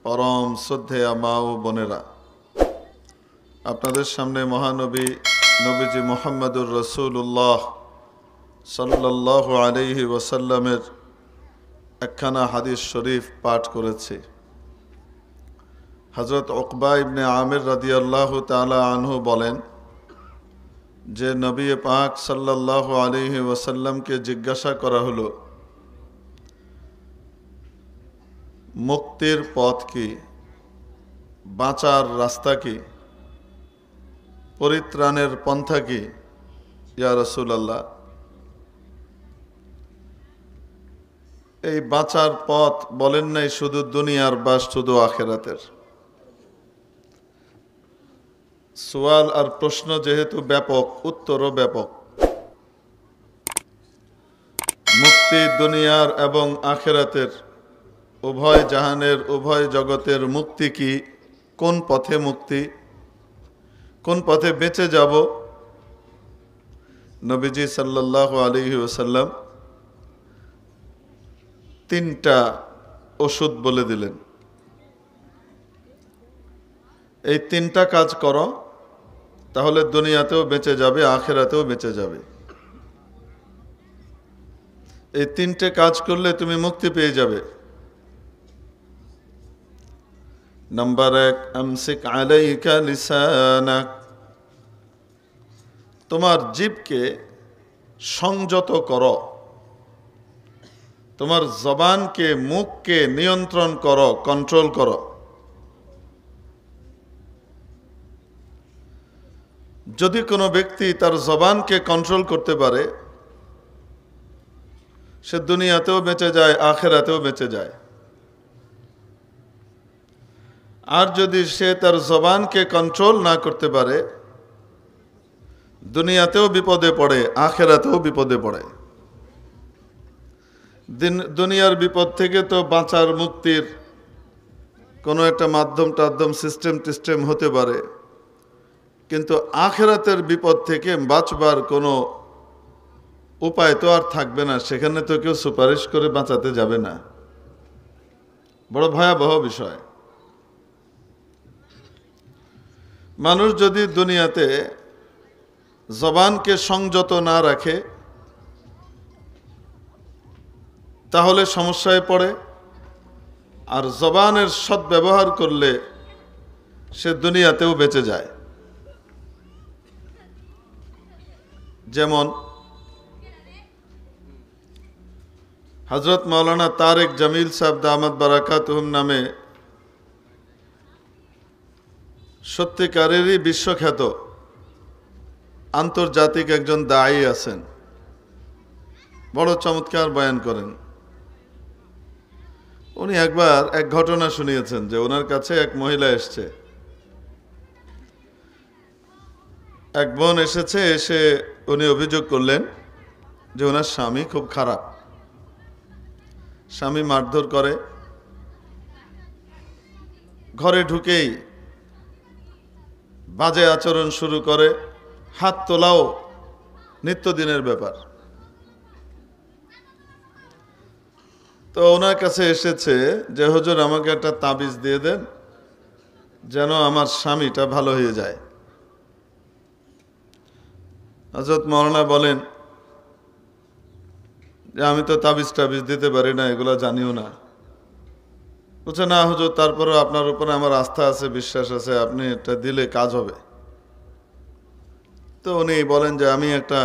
পরম শ্রদ্ধেয়া মা ও বোনেরা, আপনাদের সামনে মহানবী নবীজি মুহাম্মদুর রাসূলুল্লাহ সাল্লাল্লাহু আলাইহি ওয়াসাল্লামের একখানা হাদিস শরীফ পাঠ করেছি। হযরত উকবা ইবনে আমির রাদিয়াল্লাহু তাআলা আনহু বলেন যে নবী পাক সাল্লাল্লাহু আলাইহি ওয়াসাল্লামকে জিজ্ঞাসা করা হলো, মুক্তির পথ কি, বাঁচার রাস্তা কি, পরিত্রাণের পন্থা কি ইয়া রাসূলুল্লাহ? এই বাঁচার পথ বলেন নাই শুধু দুনিয়ার বা শুধু আখেরাতের। সওয়াল আর প্রশ্ন যেহেতু ব্যাপক, উত্তরও ব্যাপক। মুক্তি দুনিয়ার এবং আখেরাতের, উভয় জাহানের, উভয় জগতের মুক্তি কি, কোন পথে মুক্তি, কোন পথে বেঁচে যাব? নবীজি সাল্লাল্লাহু আলাইহি ওয়াসাল্লাম তিনটা ওষুধ বলে দিলেন। এই তিনটা কাজ করো, তাহলে দুনিয়াতেও বেঁচে যাবে, আখেরাতেও বেঁচে যাবে। এই তিনটে কাজ করলে তুমি মুক্তি পেয়ে যাবে। নাম্বার 1, আমসিক আলাইকা লিসানাক, তোমার জিহ্বাকে সংযত করো, তোমার জবানকে, মুখকে নিয়ন্ত্রণ করো, কন্ট্রোল করো। যদি কোনো ব্যক্তি তার জবানকে কন্ট্রোল করতে পারে, সে দুনিয়াতেও বেঁচে যায়, আখেরাতেও বেঁচে যায়। আর যদি সে তার জবানকে কন্ট্রোল না করতে পারে, দুনিয়াতেও বিপদে পড়ে, আখেরাতেও বিপদে পড়ে। দুনিয়ার বিপদ থেকে তো বাঁচার, মুক্তির কোনো একটা মাধ্যম সিস্টেম হতে পারে, কিন্তু আখেরাতের বিপদ থেকে বাঁচবার কোনো উপায় তো আর থাকবে না। সেখানে তো কেউ সুপারিশ করে বাঁচাতে যাবে না। বড় ভয়াবহ বিষয়। মানুষ যদি দুনিয়াতে জবানকে সংযত না রাখে, তাহলে সমস্যায় পড়ে। আর জবানের সদ্ব্যবহার করলে সে দুনিয়াতেও বেঁচে যায়। যেমন হযরত মাওলানা তারেক জামিল সাহেব দামাত বারাকাতুহুম নামে সত্যিকারেরই বিশ্বখ্যাত আন্তর্জাতিক একজন দায়ী আছেন, বড় চমৎকার বয়ান করেন। উনি একবার এক ঘটনা শুনিয়েছেন যে ওনার কাছে এক মহিলা এসছে, এক বোন এসেছে। এসে উনি অভিযোগ করলেন যে ওনার স্বামী খুব খারাপ, স্বামী মারধর করে, ঘরে ঢুকেই বাজে আচরণ শুরু করে, হাত তোলাও নিত্যদিনের ব্যাপার। তো ওনার কাছে এসেছে যে হুজুর আমাকে একটা তাবিজ দিয়ে দেন যেন আমার স্বামীটা ভালো হয়ে যায়। হযরত মাওলানা বলেন যে আমি তো তাবিজ দিতে পারি না, এগুলো জানিও না। বলছে না হুজুর, তারপরেও আপনার উপরে আমার আস্থা আছে, বিশ্বাস আছে, আপনি এটা দিলে কাজ হবে। তো উনি বলেন যে আমি একটা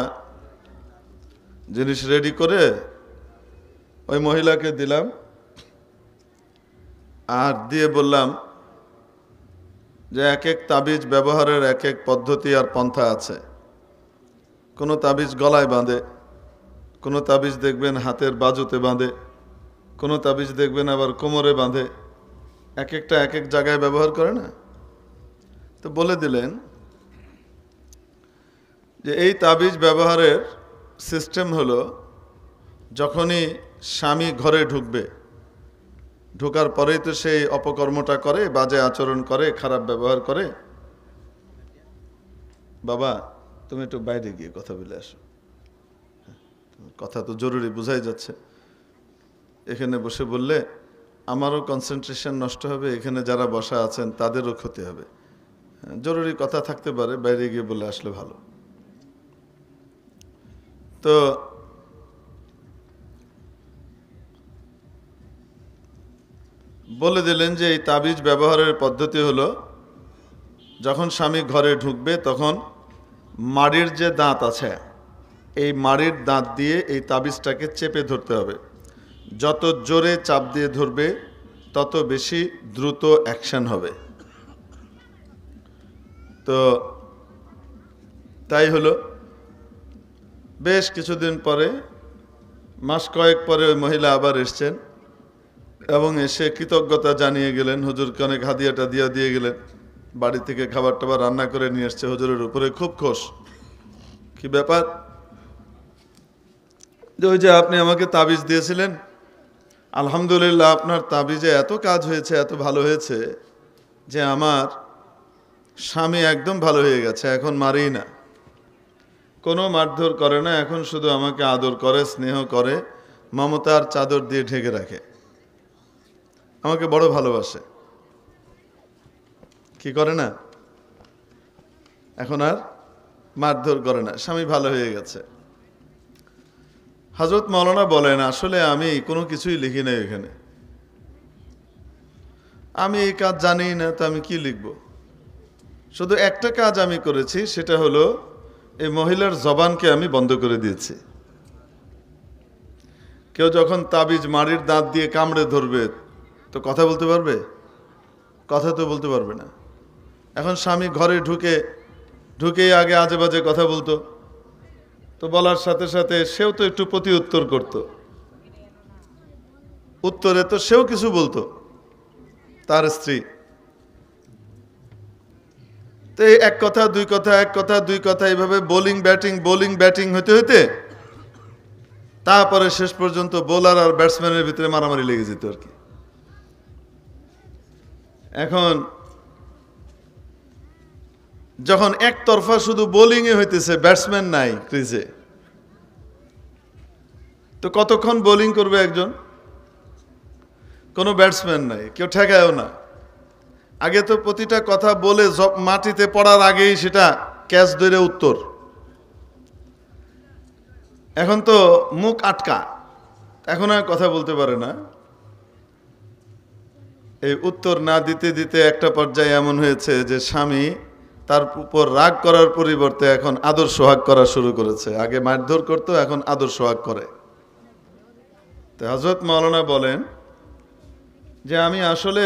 জিনিস রেডি করে ওই মহিলাকে দিলাম, আর দিয়ে বললাম যে এক এক তাবিজ ব্যবহারের এক এক পদ্ধতি আর পন্থা আছে। কোনো তাবিজ গলায় বাঁধে, কোনো তাবিজ দেখবেন হাতের বাজুতে বাঁধে, কোনো তাবিজ দেখবেন আবার কোমরে বাঁধে, এক একটা এক এক জায়গায় ব্যবহার করে না। তো বলে দিলেন যে এই তাবিজ ব্যবহারের সিস্টেম হলো, যখনই স্বামী ঘরে ঢুকবে, ঢোকার পরেই তো সেই অপকর্মটা করে, বাজে আচরণ করে, খারাপ ব্যবহার করে। বাবা তুমি একটু বাইরে গিয়ে কথা বলে আসো, কথা তো জরুরি, বোঝাই যাচ্ছে। এখানে বসে বললে আমারও কনসেন্ট্রেশন নষ্ট হবে, এখানে যারা বসা আছেন তাদেরও ক্ষতি হবে। জরুরি কথা থাকতে পারে, বাইরে গিয়ে বলে আসলে ভালো। তো বলে দিলেন যে এই তাবিজ ব্যবহারের পদ্ধতি হলো, যখন স্বামী ঘরে ঢুকবে তখন মাড়ির যে দাঁত আছে, এই মাড়ির দাঁত দিয়ে এই তাবিজটাকে চেপে ধরতে হবে। যত জোরে চাপ দিয়ে ধরবে তত বেশি দ্রুত অ্যাকশন হবে। তো তাই হলো, বেশ কিছুদিন পরে, মাস কয়েক পরে ওই মহিলা আবার এসছেন এবং এসে কৃতজ্ঞতা জানিয়ে গেলেন, হুজুরকে অনেক হাদিয়াটা দিয়ে গেলেন। বাড়ি থেকে খাবার টাবার রান্না করে নিয়ে এসছে, হুজুরের উপরে খুব খুশ। কি ব্যাপার? যে ওই যে আপনি আমাকে তাবিজ দিয়েছিলেন, আলহামদুলিল্লাহ আপনার তাবিজে এত কাজ হয়েছে, এত ভালো হয়েছে যে আমার স্বামী একদম ভালো হয়ে গেছে, এখন মারি না, কোনো মারধর করে না, এখন শুধু আমাকে আদর করে, স্নেহ করে, মমতার চাদর দিয়ে ঢেকে রাখে, আমাকে বড় ভালোবাসে। কি করে না? এখন আর মারধর করে না, স্বামী ভালো হয়ে গেছে। হযরত মাওলানা বলেন, আসলে আমি কোনো কিছুই লিখি নাই এখানে, আমি এই কাজ জানি না, তো আমি কি লিখব? শুধু একটা কাজ আমি করেছি, সেটা হলো এই মহিলার জবানকে আমি বন্ধ করে দিয়েছি। কেউ যখন তাবিজ মাড়ির দাঁত দিয়ে কামড়ে ধরবে তো কথা বলতে পারবে? কথা তো বলতে পারবে না। এখন স্বামী ঘরে ঢুকেই আগে আজে বাজে কথা বলতো, তো বলার সাথে সাথে সেও তো একটু প্রতি উত্তর করত, উত্তরে তো সেও কিছু বলতো তার স্ত্রী। তো এই এক কথা দুই কথা, এক কথা দুই কথা, এইভাবে বোলিং ব্যাটিং হইতে হইতে তারপরে শেষ পর্যন্ত বোলার আর ব্যাটসম্যানের ভিতরে মারামারি লেগে যেত আর কি। এখন যখন একতরফা শুধু বোলিংয়ে হইতেছে, ব্যাটসম্যান নাই ক্রিজে, তো কতক্ষণ বোলিং করবে একজন? কোনো ব্যাটসম্যান নাই, কেউ ঠেকায়ও না। আগে তো প্রতিটা কথা বলে মাটিতে পড়ার আগেই সেটা ক্যাচ ধরে উত্তর। এখন তো মুখ আটকা, এখন আর কথা বলতে পারে না। এই উত্তর না দিতে দিতে একটা পর্যায়ে এমন হয়েছে যে স্বামী তার উপর রাগ করার পরিবর্তে এখন আদর সোহাগ করা শুরু করেছে। আগে মারধর করতো, এখন আদর সোহাগ করে। তো হযরত মাওলানা বলেন যে আমি আসলে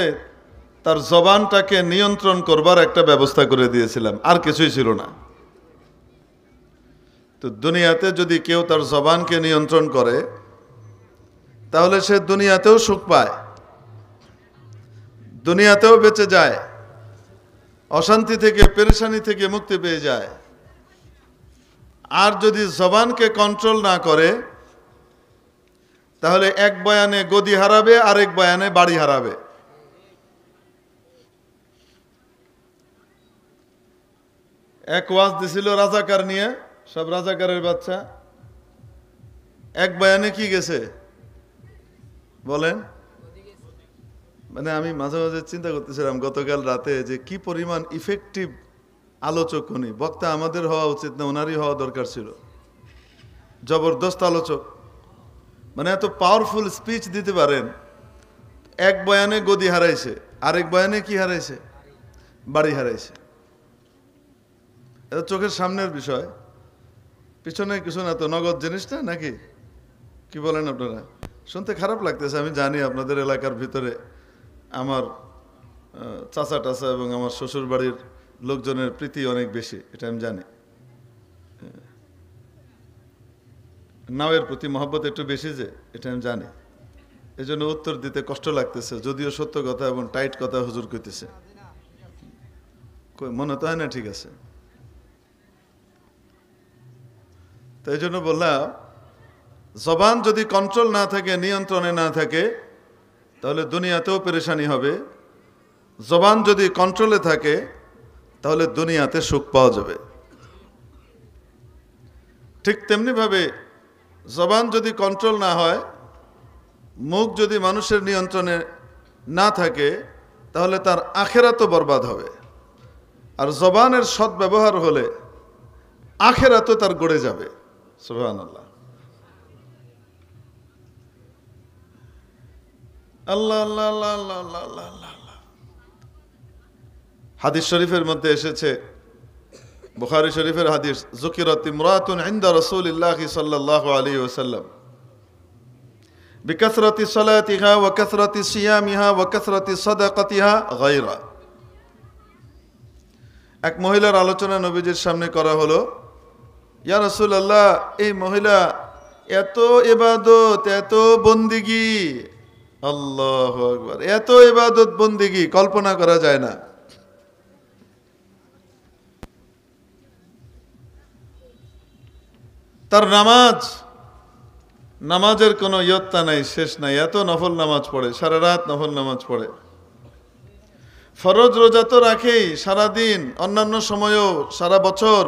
তার জবানটাকে নিয়ন্ত্রণ করবার একটা ব্যবস্থা করে দিয়েছিলাম, আর কিছুই ছিল না। তো দুনিয়াতে যদি কেউ তার জবানকে নিয়ন্ত্রণ করে তাহলে সে দুনিয়াতেও সুখ পায়, দুনিয়াতেও বেঁচে যায়, অশান্তি থেকে, পেরেশানি থেকে মুক্তি পেয়ে যায়। আর যদি জবানকে কন্ট্রোল না করে তাহলে এক বয়ানে গদি হারাবে, আরেক বয়ানে বাড়ি হারাবে। এক ওয়াজ দিছিল রাজাকার নিয়ে, সব রাজাকারের বাচ্চা, এক বয়ানে কি গেছে বলেন? মানে আমি মাঝে মাঝে চিন্তা করতেছিলাম গতকাল রাতে যে কি পরিমাণ ইফেক্টিভ আলোচক উনি। বক্তা আমাদের হওয়া উচিত না, ওনারই হওয়া দরকার ছিল। জবরদস্ত আলোচক, মানে এত পাওয়ারফুল স্পিচ দিতে পারেন। এক বয়ানে গদি হারাইছে, আরেক বয়ানে কি হারাইছে? বাড়ি হারাইছে। এটা চোখের সামনের বিষয়, পিছনে কিছু না। তো নগদ জিনিসটা নাকি, কি বলেন আপনারা? শুনতে খারাপ লাগতেছে, আমি জানি আপনাদের এলাকার ভিতরে আমার চাচা টাচা এবং আমার শ্বশুর বাড়ির লোকজনের প্রীতি অনেক বেশি, এটা আমি জানি। নাওয়ের প্রতি মহব্বত একটু বেশি, যে এটা আমি জানি। এই জন্য উত্তর দিতে কষ্ট লাগতেছে, যদিও সত্য কথা এবং টাইট কথা হুজুর কইতেছে। মনে তো হয় না ঠিক আছে। তো এই জন্য বললাম, জবান যদি কন্ট্রোল না থাকে, নিয়ন্ত্রণে না থাকে, তাহলে দুনিয়াতেও পেরেশানি হবে। জবান যদি কন্ট্রোলে থাকে তাহলে দুনিয়াতে সুখ পাওয়া যাবে। ঠিক তেমনিভাবে জবান যদি কন্ট্রোল না হয়, মুখ যদি মানুষের নিয়ন্ত্রণে না থাকে তাহলে তার আখেরাতও বরবাদ হবে। আর জবানের সৎ ব্যবহার হলে আখেরাতও তার গড়ে যাবে। সুবহানাল্লাহ। আল্লাহ আল্লাহ আল্লাহ আল্লাহ আল্লাহ আল্লাহ আল্লাহ। হাদিস শরীফের মধ্যে এসেছে, বুখারী শরীফের হাদিস, যুকিরাত ইমরাতুন ইনদা রাসূলিল্লাহি সাল্লাল্লাহু আলাইহি ওয়াসাল্লাম বিকাসরাতি সালাতিহা ওয়া কাসরাতি সিয়ামিহা ওয়া কাসরাতি সাদাকাতিহা গায়রা। এক মহিলার আলোচনা নবীজির সামনে করা হলো। ইয়া রাসূলুল্লাহ, এই মহিলা এত ইবাদত, এত বন্দিগি, আল্লাহু আকবার, এত ইবাদত বন্দিগি কল্পনা করা যায় না। তার নামাজের কোনো ইয়ত্তা নাই, শেষ নাই, এত নফল নামাজ পড়ে, সারা রাত নফল নামাজ পড়ে। ফরজ রোজা তো রাখেই, সারাদিন, অন্যান্য সময়ও, সারা বছর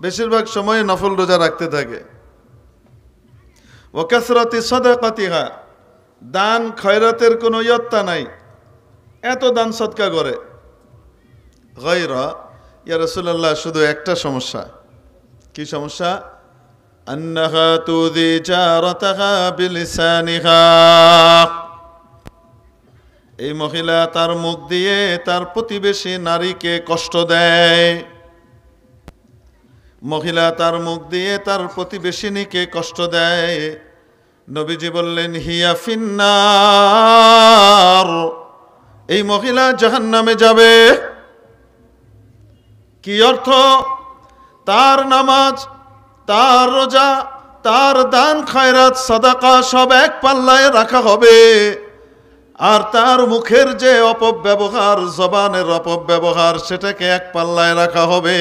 বেশিরভাগ সময়ে নফল রোজা রাখতে থাকে। ওয়া কাসরাতি সাদাকাতিহা, দান খয়রাতের কোনো ইয়ত্তা নাই, এত দান সদকা করে। গায়রা, ইয়া রাসূলুল্লাহ, শুধু একটা সমস্যা। কি সমস্যা? আন্নাহা তুযি জারাতাহা বিলিসানিহা, এই মহিলা তার মুখ দিয়ে তার প্রতিবেশী নারীকে কষ্ট দেয়। মহিলা তার মুখ দিয়ে তার প্রতিবেশিনীকে কষ্ট দেয়। নবীজি বললেন, হিয়া ফিন্নার, এই মহিলা জাহান্নামে যাবে। কি অর্থ? তার নামাজ, তার রোজা, তার দান খয়রাত সাদাকা সব এক পাল্লায় রাখা হবে, আর তার মুখের যে অপব্যবহার, জবানের অপব্যবহার, সেটাকে এক পাল্লায় রাখা হবে।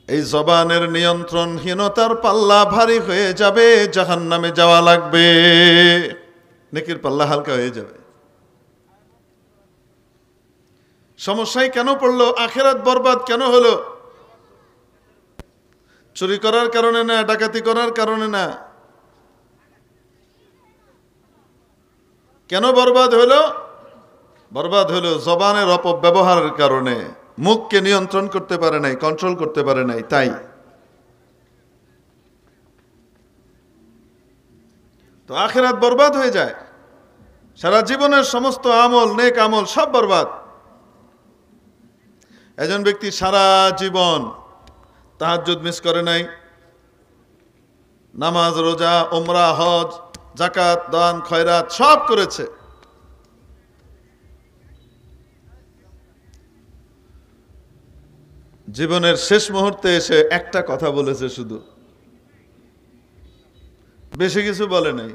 এই জবানের নিয়ন্ত্রণহীনতার পাল্লা ভারী হয়ে যাবে, জাহান্নামে যাওয়া লাগবে, নেকির পাল্লা হালকা হয়ে যাবে। সমস্যায় কেন পড়লো? আখেরাত বরবাদ কেন হলো? চুরি করার কারণে না, ডাকাতি করার কারণে না। কেন বরবাদ হলো? বরবাদ হলো জবানের অপব্যবহারের কারণে। মুখকে নিয়ন্ত্রণ করতে পারে নাই, কন্ট্রোল করতে পারে নাই, তাই। তো আখিরাত বরবাদ হয়ে যায়, সারা জীবনের সমস্ত আমল, নেক আমল সব বরবাদ। একজন ব্যক্তি সারা জীবন তাহাজ্জুদ মিস করে নাই, নামাজ, রোজা, উমরা, হজ, যাকাত, দান খয়রাত সব করেছে, জীবনের শেষ মুহূর্তে এসে একটা কথা বলেছে শুধু, বেশি কিছু বলে নাই।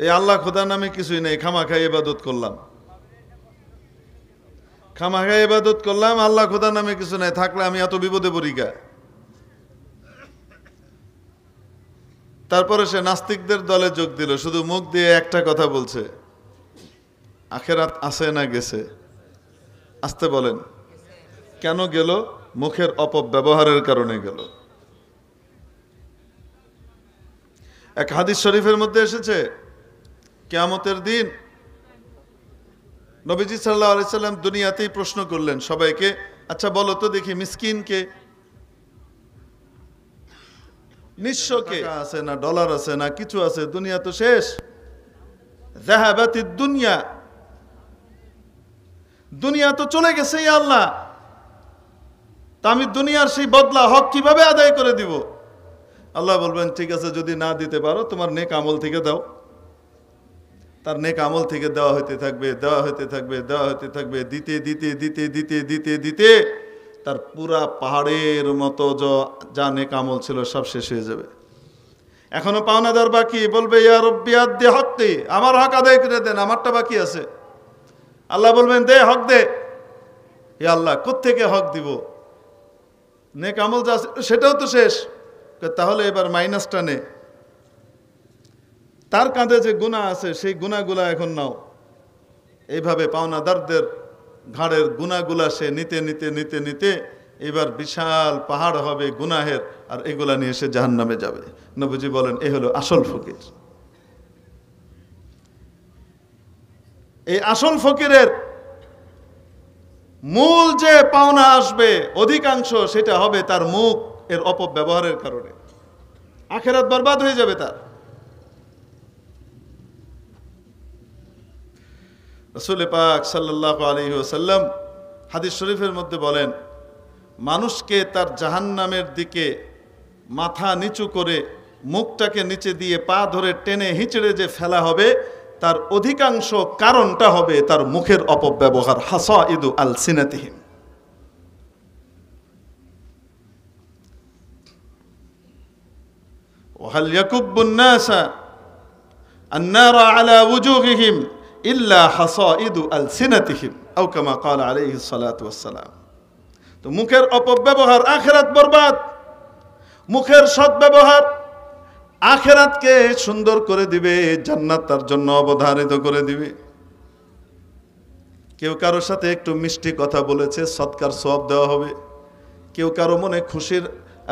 এই আল্লাহ খোদা নামে কিছুই নেই, খামাখাই ইবাদত করলাম, খামাখাই ইবাদত করলাম, আল্লাহ খোদা নামে কিছু নাই, থাকলে আমি এত বিপদে পড়ি গা। তারপরে সে নাস্তিকদের দলে যোগ দিল, শুধু মুখ দিয়ে একটা কথা বলছে, আখেরাত আছে না গেছে? আসতে বলেন। কেন গেল? মুখের অপব্যবহারের কারণে গেল। এক হাদিস শরীফের মধ্যে এসেছে, কিয়ামতের দিন নবীজি সাল্লাল্লাহু আলাইহি সাল্লাম দুনিয়াতেই প্রশ্ন করলেন সবাইকে, আচ্ছা বলো তো দেখি, মিসকিন কে? নিঃস্ব কে? আছে না ডলার আছে না কিছু আছে, দুনিয়া তো শেষ। যাহাবাতিদ দুনিয়া, দুনিয়া তো চলে গেছে, ইয়া আল্লাহ, তা আমি দুনিয়ার সেই বদলা হক কিভাবে আদায় করে দিব? আল্লাহ বলবেন, ঠিক আছে, যদি না দিতে পারো তোমার নেক আমল থেকে দাও। তার নেক আমল থেকে দেওয়া হইতে থাকবে, দেওয়া হইতে থাকবে, দেওয়া হইতে থাকবে, দিতে দিতে দিতে দিতে দিতে দিতে তার পুরা পাহাড়ের মতো যা নেক আমল ছিল সব শেষ হয়ে যাবে। এখনো পাওনাদার বাকি, বলবে, ইয়া রব্বি আদ্দি হক্তি, আমার হক আদায় করে দেন, আমারটা বাকি আছে। আল্লাহ বলবেন, দে, হক দে। হে আল্লাহ, কোত্থেকে হক দিব? নেক আমল যা সেটাও তো শেষ। তাহলে এবার মাইনাসটা নে, তার কাঁধে যে গুনাহ আছে সেই গুনাহগুলা এখন নাও। এইভাবে পাওনাদারদের ঘাড়ের গুনাহগুলা সে নিতে নিতে নিতে নিতে এবার বিশাল পাহাড় হবে গুনাহের, আর এগুলা নিয়ে সে জাহান্নামে যাবে। নবীজি বলেন, এ হলো আসল ফকির। এই আসল ফকিরের মূল যে পাওনা আসবে অধিকাংশ সেটা হবে তার মুখ এর অপব্যবহারের কারণে। আখিরাত বরবাদ হয়ে যাবে তার। রাসূল পাক সাল্লাল্লাহু আলাইহি ওয়াসাল্লাম হাদিস শরীফের মধ্যে বলেন, মানুষকে তার জাহান্নামের দিকে মাথা নিচু করে মুখটাকে নিচে দিয়ে পা ধরে টেনে হিঁচড়ে যে ফেলা হবে, তার অধিকাংশ কারণটা হবে তার মুখের অপব্যবহার। হাসাইদু আলসিনাতিহিম। ওয়াহাল ইয়াকুব্বুন নাসা আন-নারা আলা ওয়ুজুহিহিম ইল্লা হাসাইদু আলসিনাতিহিম আও কামা ক্বালা আলাইহিস সালাতু ওয়াস সালাম। তো মুখের অপব্যবহার আখিরাত বরবাদ। মুখের সদ্ব্যবহার আখিরাতকে সুন্দর করে দিবে, জান্নাত তার জন্য অবধারিত করে দিবে। কেউ কারোর সাথে একটু মিষ্টি কথা বলেছে, সৎকার সওয়াব দেওয়া হবে। কেউ কারো মনে খুশির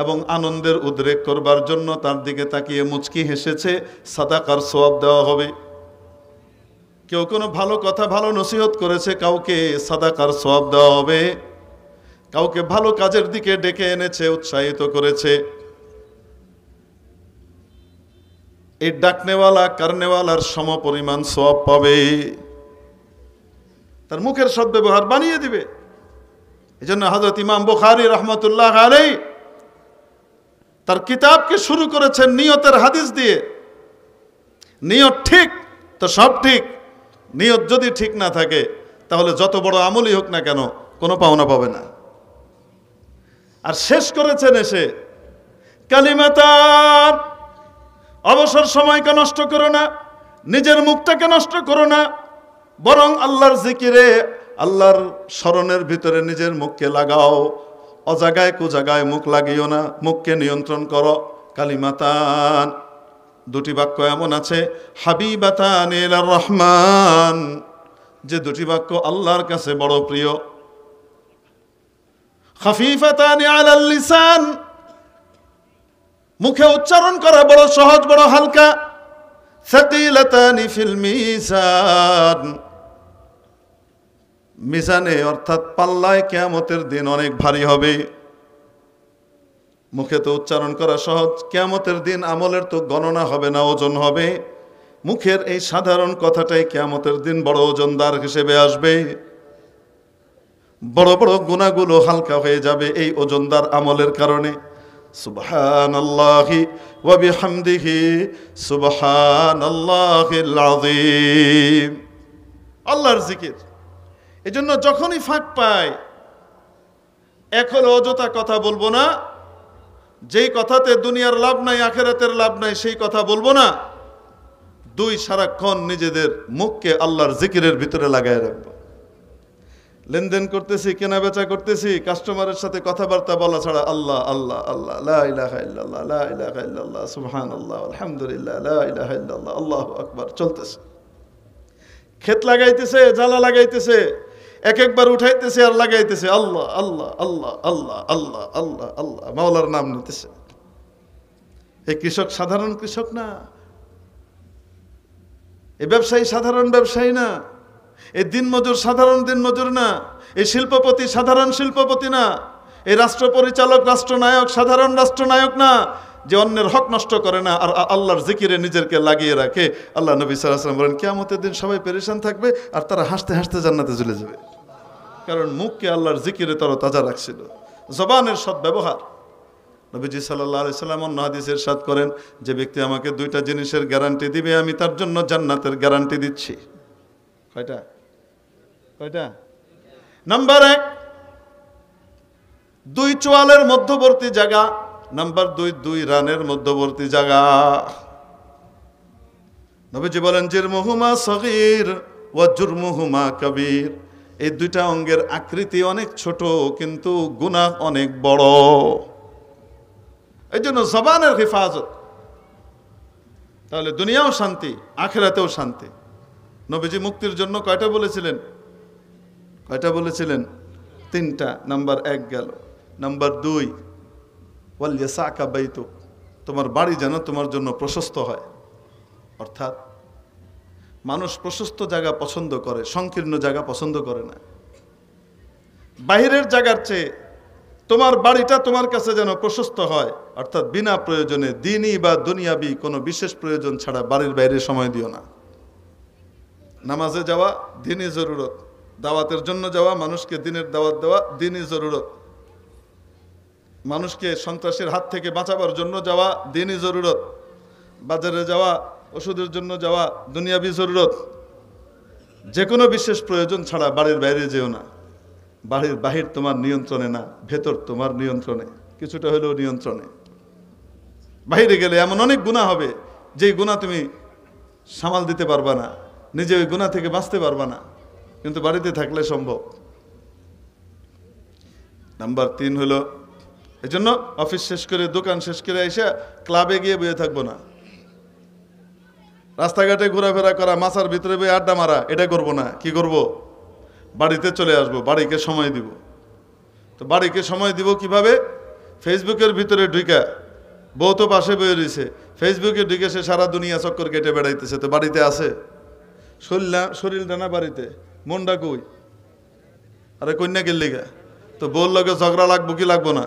এবং আনন্দের উদ্রেক করবার জন্য তার দিকে তাকিয়ে মুচকি হেসেছে, সাদাকার সওয়াব দেওয়া হবে। কেউ কোনো ভালো কথা, ভালো নসিহত করেছে, কাউকে সাদাকার সওয়াব দেওয়া হবে। কাউকে ভালো কাজের দিকে ডেকে এনেছে, উৎসাহিত করেছে, এই ডাকনেওয়ালা কারনেওয়ালার সমপরিমাণ সওয়াব পাবে। তার মুখের সদ্ব্যবহার বানিয়ে দিবে। এই জন্য হযরত ইমাম বুখারী রাহমাতুল্লাহ আলাইহি তার কিতাবকে শুরু করেছেন নিয়তের হাদিস দিয়ে। নিয়ত ঠিক তো সব ঠিক, নিয়ত যদি ঠিক না থাকে তাহলে যত বড় আমলই হোক না কেন কোনো পাওনা পাবে না। আর শেষ করেছেন এসে কালিমাতান, অবসর সময়কে নষ্ট করো না, নিজের মুখটাকে নষ্ট করো না, বরং আল্লাহর জিকিরে, আল্লাহর স্মরণের ভিতরে নিজের মুখকে লাগাও। অজাগায় কুজাগায় মুখ লাগিও না, মুখকে নিয়ন্ত্রণ করো। কালিমাতান, দুটি বাক্য এমন আছে, হাবিবাতান ইলার রহমান, যে দুটি বাক্য আল্লাহর কাছে বড় প্রিয়। খাফিফাতান আলাল লিসান, মুখে উচ্চারণ করা বড় সহজ, বড় হালকা। সাকিলাতানি ফিল মিজান, মিজানে অর্থাৎ পাল্লায় কিয়ামতের দিন অনেক ভারী হবে। মুখে তো উচ্চারণ করা সহজ, কিয়ামতের দিন আমলের তো গণনা হবে না, ওজন হবে। মুখের এই সাধারণ কথাটাই কিয়ামতের দিন বড় ওজনদার হিসেবে আসবে। বড় বড় গুনাহগুলো হালকা হয়ে যাবে এই ওজনদার আমলের কারণে। সুবহানাল্লাহি ওয়া বিহামদিহি সুবহানাল্লাহিল আযীম। আল্লাহর জিকির। এজন্য যখনই ফাঁক পাই, এক হলো অযথা কথা বলবো না, যেই কথাতে দুনিয়ার লাভ নাই আখিরাতের লাভ নাই সেই কথা বলবো না। দুই, সারাক্ষণ নিজেদের মুখকে আল্লাহর জিকিরের ভিতরে লাগায় রাখবো। লেনদেন করতেছি, কেনা বেচা করতেছি, কাস্টমারের সাথে কথাবার্তা বলা ছাড়া আল্লাহ আল্লাহ আল্লাহ, লা ইলাহা ইল্লাল্লাহ, লা ইলাহা ইল্লাল্লাহ, সুবহানাল্লাহ, আলহামদুলিল্লাহ, লা ইলাহা ইল্লাল্লাহ, আল্লাহু আকবার চলতেছে। ক্ষেত লাগাইতেছে, জ্বালা লাগাইতেছে, এক একবার উঠাইতেছে আর লাগাইতেছে আল্লাহ আল্লাহ আল্লাহ আল্লাহ আল্লাহ আল্লাহ আল্লাহ, মাওলার নাম নিতেছে। এই কৃষক সাধারণ কৃষক না, এই ব্যবসায়ী সাধারণ ব্যবসায়ী না, এই দিনমজুর সাধারণ দিনমজুর না, এই শিল্পপতি সাধারণ শিল্পপতি না, এই রাষ্ট্র পরিচালক রাষ্ট্রনায়ক সাধারণ রাষ্ট্রনায়ক না, যে অন্যের হক নষ্ট করে না আর আল্লাহর জিকিরে নিজেকে লাগিয়ে রাখে। আল্লাহ নবী সাল্লাল্লাহু আলাইহি ওয়াসাল্লাম বলেন, কিয়ামতের দিন সবাই পেরেশান থাকবে আর তারা হাসতে হাসতে জান্নাতে চলে যাবে। কারণ মুখকে আল্লাহর জিকিরে তরতাজা রাখছিল। জবানের সদ্ব্যবহার। নবীজি সাল্লাল্লাহু আলাইহি ওয়াসাল্লাম অন্য হাদিসে ইরশাদ করেন, যে ব্যক্তি আমাকে দুইটা জিনিসের গ্যারান্টি দিবে আমি তার জন্য জান্নাতের গ্যারান্টি দিচ্ছি। কয়টা? কয়টা? নাম্বার 1, দুই চোয়ালের মধ্যবর্তী জায়গা। নাম্বার 2, 2 রানের মধ্যবর্তী জায়গা। নবীজি বলেন, জিরমুহুমা সগীর ওয়া জুরমুহুমা কবীর। এই দুইটা অঙ্গের আকৃতি অনেক ছোট কিন্তু গুনাহ অনেক বড়। এই জন্য জবানের হেফাজত, তাহলে দুনিয়াও শান্তি, আখিরাতেও শান্তি। নবীজি মুক্তির জন্য কয়টা বলেছিলেন? কয়টা বলেছিলেন? 3টা। নাম্বার 1 গেল। নাম্বার 2, ওয়াল ইয়াসাকা বাইতুক, তোমার বাড়ি যেন তোমার জন্য প্রশস্ত হয়। অর্থাৎ মানুষ প্রশস্ত জায়গা পছন্দ করে, সংকীর্ণ জায়গা পছন্দ করে না। বাহিরের জায়গার চেয়ে তোমার বাড়িটা তোমার কাছে যেন প্রশস্ত হয়, অর্থাৎ বিনা প্রয়োজনে দিনই বা দুনিয়াবি কোনো বিশেষ প্রয়োজন ছাড়া বাড়ির বাইরে সময় দিও না। নামাজে যাওয়া দিনই জরুরত, দাওয়াতের জন্য যাওয়া, মানুষকে দিনের দাওয়াত দেওয়া দিনই জরুরত, মানুষকে সন্ত্রাসের হাত থেকে বাঁচাবার জন্য যাওয়া দিনই জরুরত, বাজারে যাওয়া, ওষুধের জন্য যাওয়া দুনিয়াবি জরুরত। যে কোনো বিশেষ প্রয়োজন ছাড়া বাড়ির বাইরে যেও না। বাড়ির বাহির তোমার নিয়ন্ত্রণে না, ভেতর তোমার নিয়ন্ত্রণে, কিছুটা হলেও নিয়ন্ত্রণে। বাহিরে গেলে এমন অনেক গুনাহ হবে যেই গুনাহ তুমি সামাল দিতে পারবা না, নিজে ওই গুনাহ থেকে বাঁচতে পারবা না, কিন্তু বাড়িতে থাকলে সম্ভব। নাম্বার 3 হলো, এজন্য অফিস শেষ করে দোকান শেষ করে এসে ক্লাবে গিয়ে বসে থাকবো না। রাস্তাঘাটে ঘোরাফেরা করা, মাছার ভিতরে বসে আড্ডা মারা, এটা করব না। কি করব? বাড়িতে চলে আসবো, বাড়িকে সময় দিব। তো বাড়িকে সময় দিব কিভাবে? ফেসবুকের ভিতরে ঢুকা, বউ তো পাশে বয়ে রয়েছে, ফেসবুকে ঢুকে সে সারা দুনিয়া চক্কর কেটে বেড়াইতেছে। তো বাড়িতে আছে? শরীরটা না বাড়িতে, মনটা কই? আরে কন্যা গেল লিগা তো বউর লগে ঝগড়া লাগবো কি লাগবো না?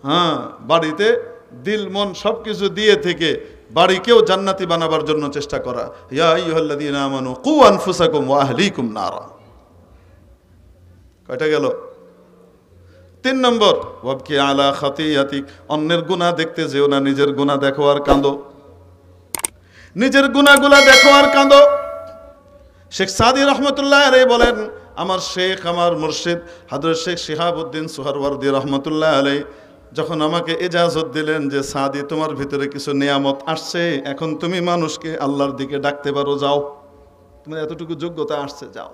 হ্যাঁ, বাড়িতে দিল মন সব কিছু দিয়ে থেকে বাড়িকেও জান্নাতি বানাবার জন্য চেষ্টা করা। ইয়া আইয়ুহাল্লাযীনা আমানু কু আনফুসাকুম ওয়া আহলিকুম নারা। কয়টা গেল? 3 নম্বর, ওয়াবকি আলা খাতিয়াতিক, অন্যের গুনাহ দেখতে যেও না, নিজের গুনাহ দেখো আর কাঁদো। নিজের গুনাহগুলা দেখো আর কাঁদো। শেখ সাদি রহমতুল্লাহ আলাইহি বলেন, আমার শেখ, আমার মুর্শিদ হযরত শেখ শিহাবউদ্দিন সুহরওয়ার্দী রহমতুল্লাহ আলাইহি যখন আমাকে ইজাজত দিলেন যে সাদি, তোমার ভিতরে কিছু নিয়ামত আসছে, এখন তুমি মানুষকে আল্লাহর দিকে ডাকতে পারো, যাও, তোমার এতটুকু যোগ্যতা আসছে, যাও।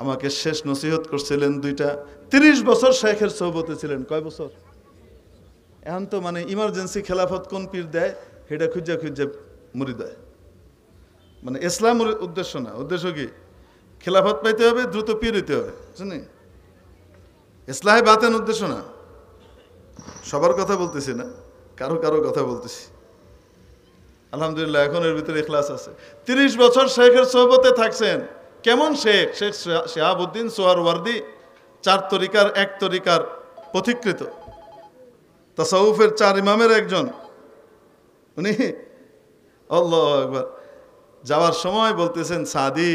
আমাকে শেষ নসিহত করছিলেন 2টা। 30 বছর শেখের সোহবতে ছিলেন। কয় বছর? এখন তো মানে ইমার্জেন্সি খেলাফত কোন পীর দেয় সেটা খুঁজে খুঁজে মুড়ি দেয়। মানে ইসলামের উদ্দেশ্য না, উদ্দেশ্য কি? খেলাফত পাইতে হবে, দ্রুত পীর হইতে হবে, বুঝলি? ইসলাহে বাতেন উদ্দেশ্য না। সবার কথা বলতেছি না, কারো কারো কথা বলতেছি। আলহামদুলিল্লাহ এখন এর ভিতরে ইখলাস আছে। 30 বছর শেখের সোহবতে থাকছেন। কেমন শেখ? শেখ শিহাবউদ্দিন সুহরওয়ার্দী 4 তরিকার 1 তরিকার পথিকৃত, তাসাউফের 4 ইমামের একজন। উনি আল্লাহু আকবার যাওয়ার সময় বলতেছেন, সাদি,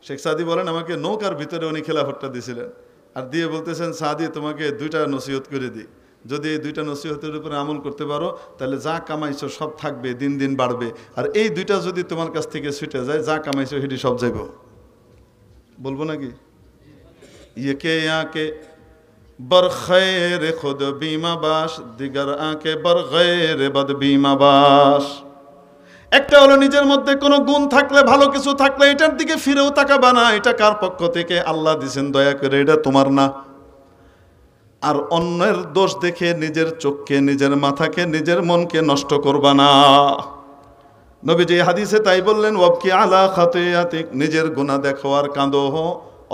শেখ সাদি বলেন, আমাকে নৌকার ভিতরে উনি খেলাফতটা দিয়েছিলেন, আর দিয়ে বলতেছেন, সাদি তোমাকে 2টা নসিহত করে দিই, যদি এই 2টা নসিহতের উপরে আমল করতে পারো তাহলে যা কামাইছো সব থাকবে, দিন দিন বাড়বে। আর এই 2টা যদি তোমার কাছ থেকে ছুটে যায়, যা কামাইছো সেটি সব যাইব। বলবো নাকি? ইয়েকে আঁকে বরখের খুদ বিমা বাস, দিগার আঁকে বরখের বদ বিমা বাস। একটা হলো নিজের মধ্যে কোনো গুণ থাকলে, ভালো কিছু থাকলে এটার দিকে ফিরেও তাকাবা না। এটা কার পক্ষ থেকে? আল্লাহ দিছেন, দয়া করে, এটা তোমার না। আর অন্যের দোষ দেখে নিজের চোখকে, নিজের মাথাকে, নিজের মনকে নষ্ট করবা না। নবীজি হাদিসে তাই বললেন, ওয়াবকি আলা খাতিয়াতিক, নিজের গুনাহ দেখো আর কাঁদো।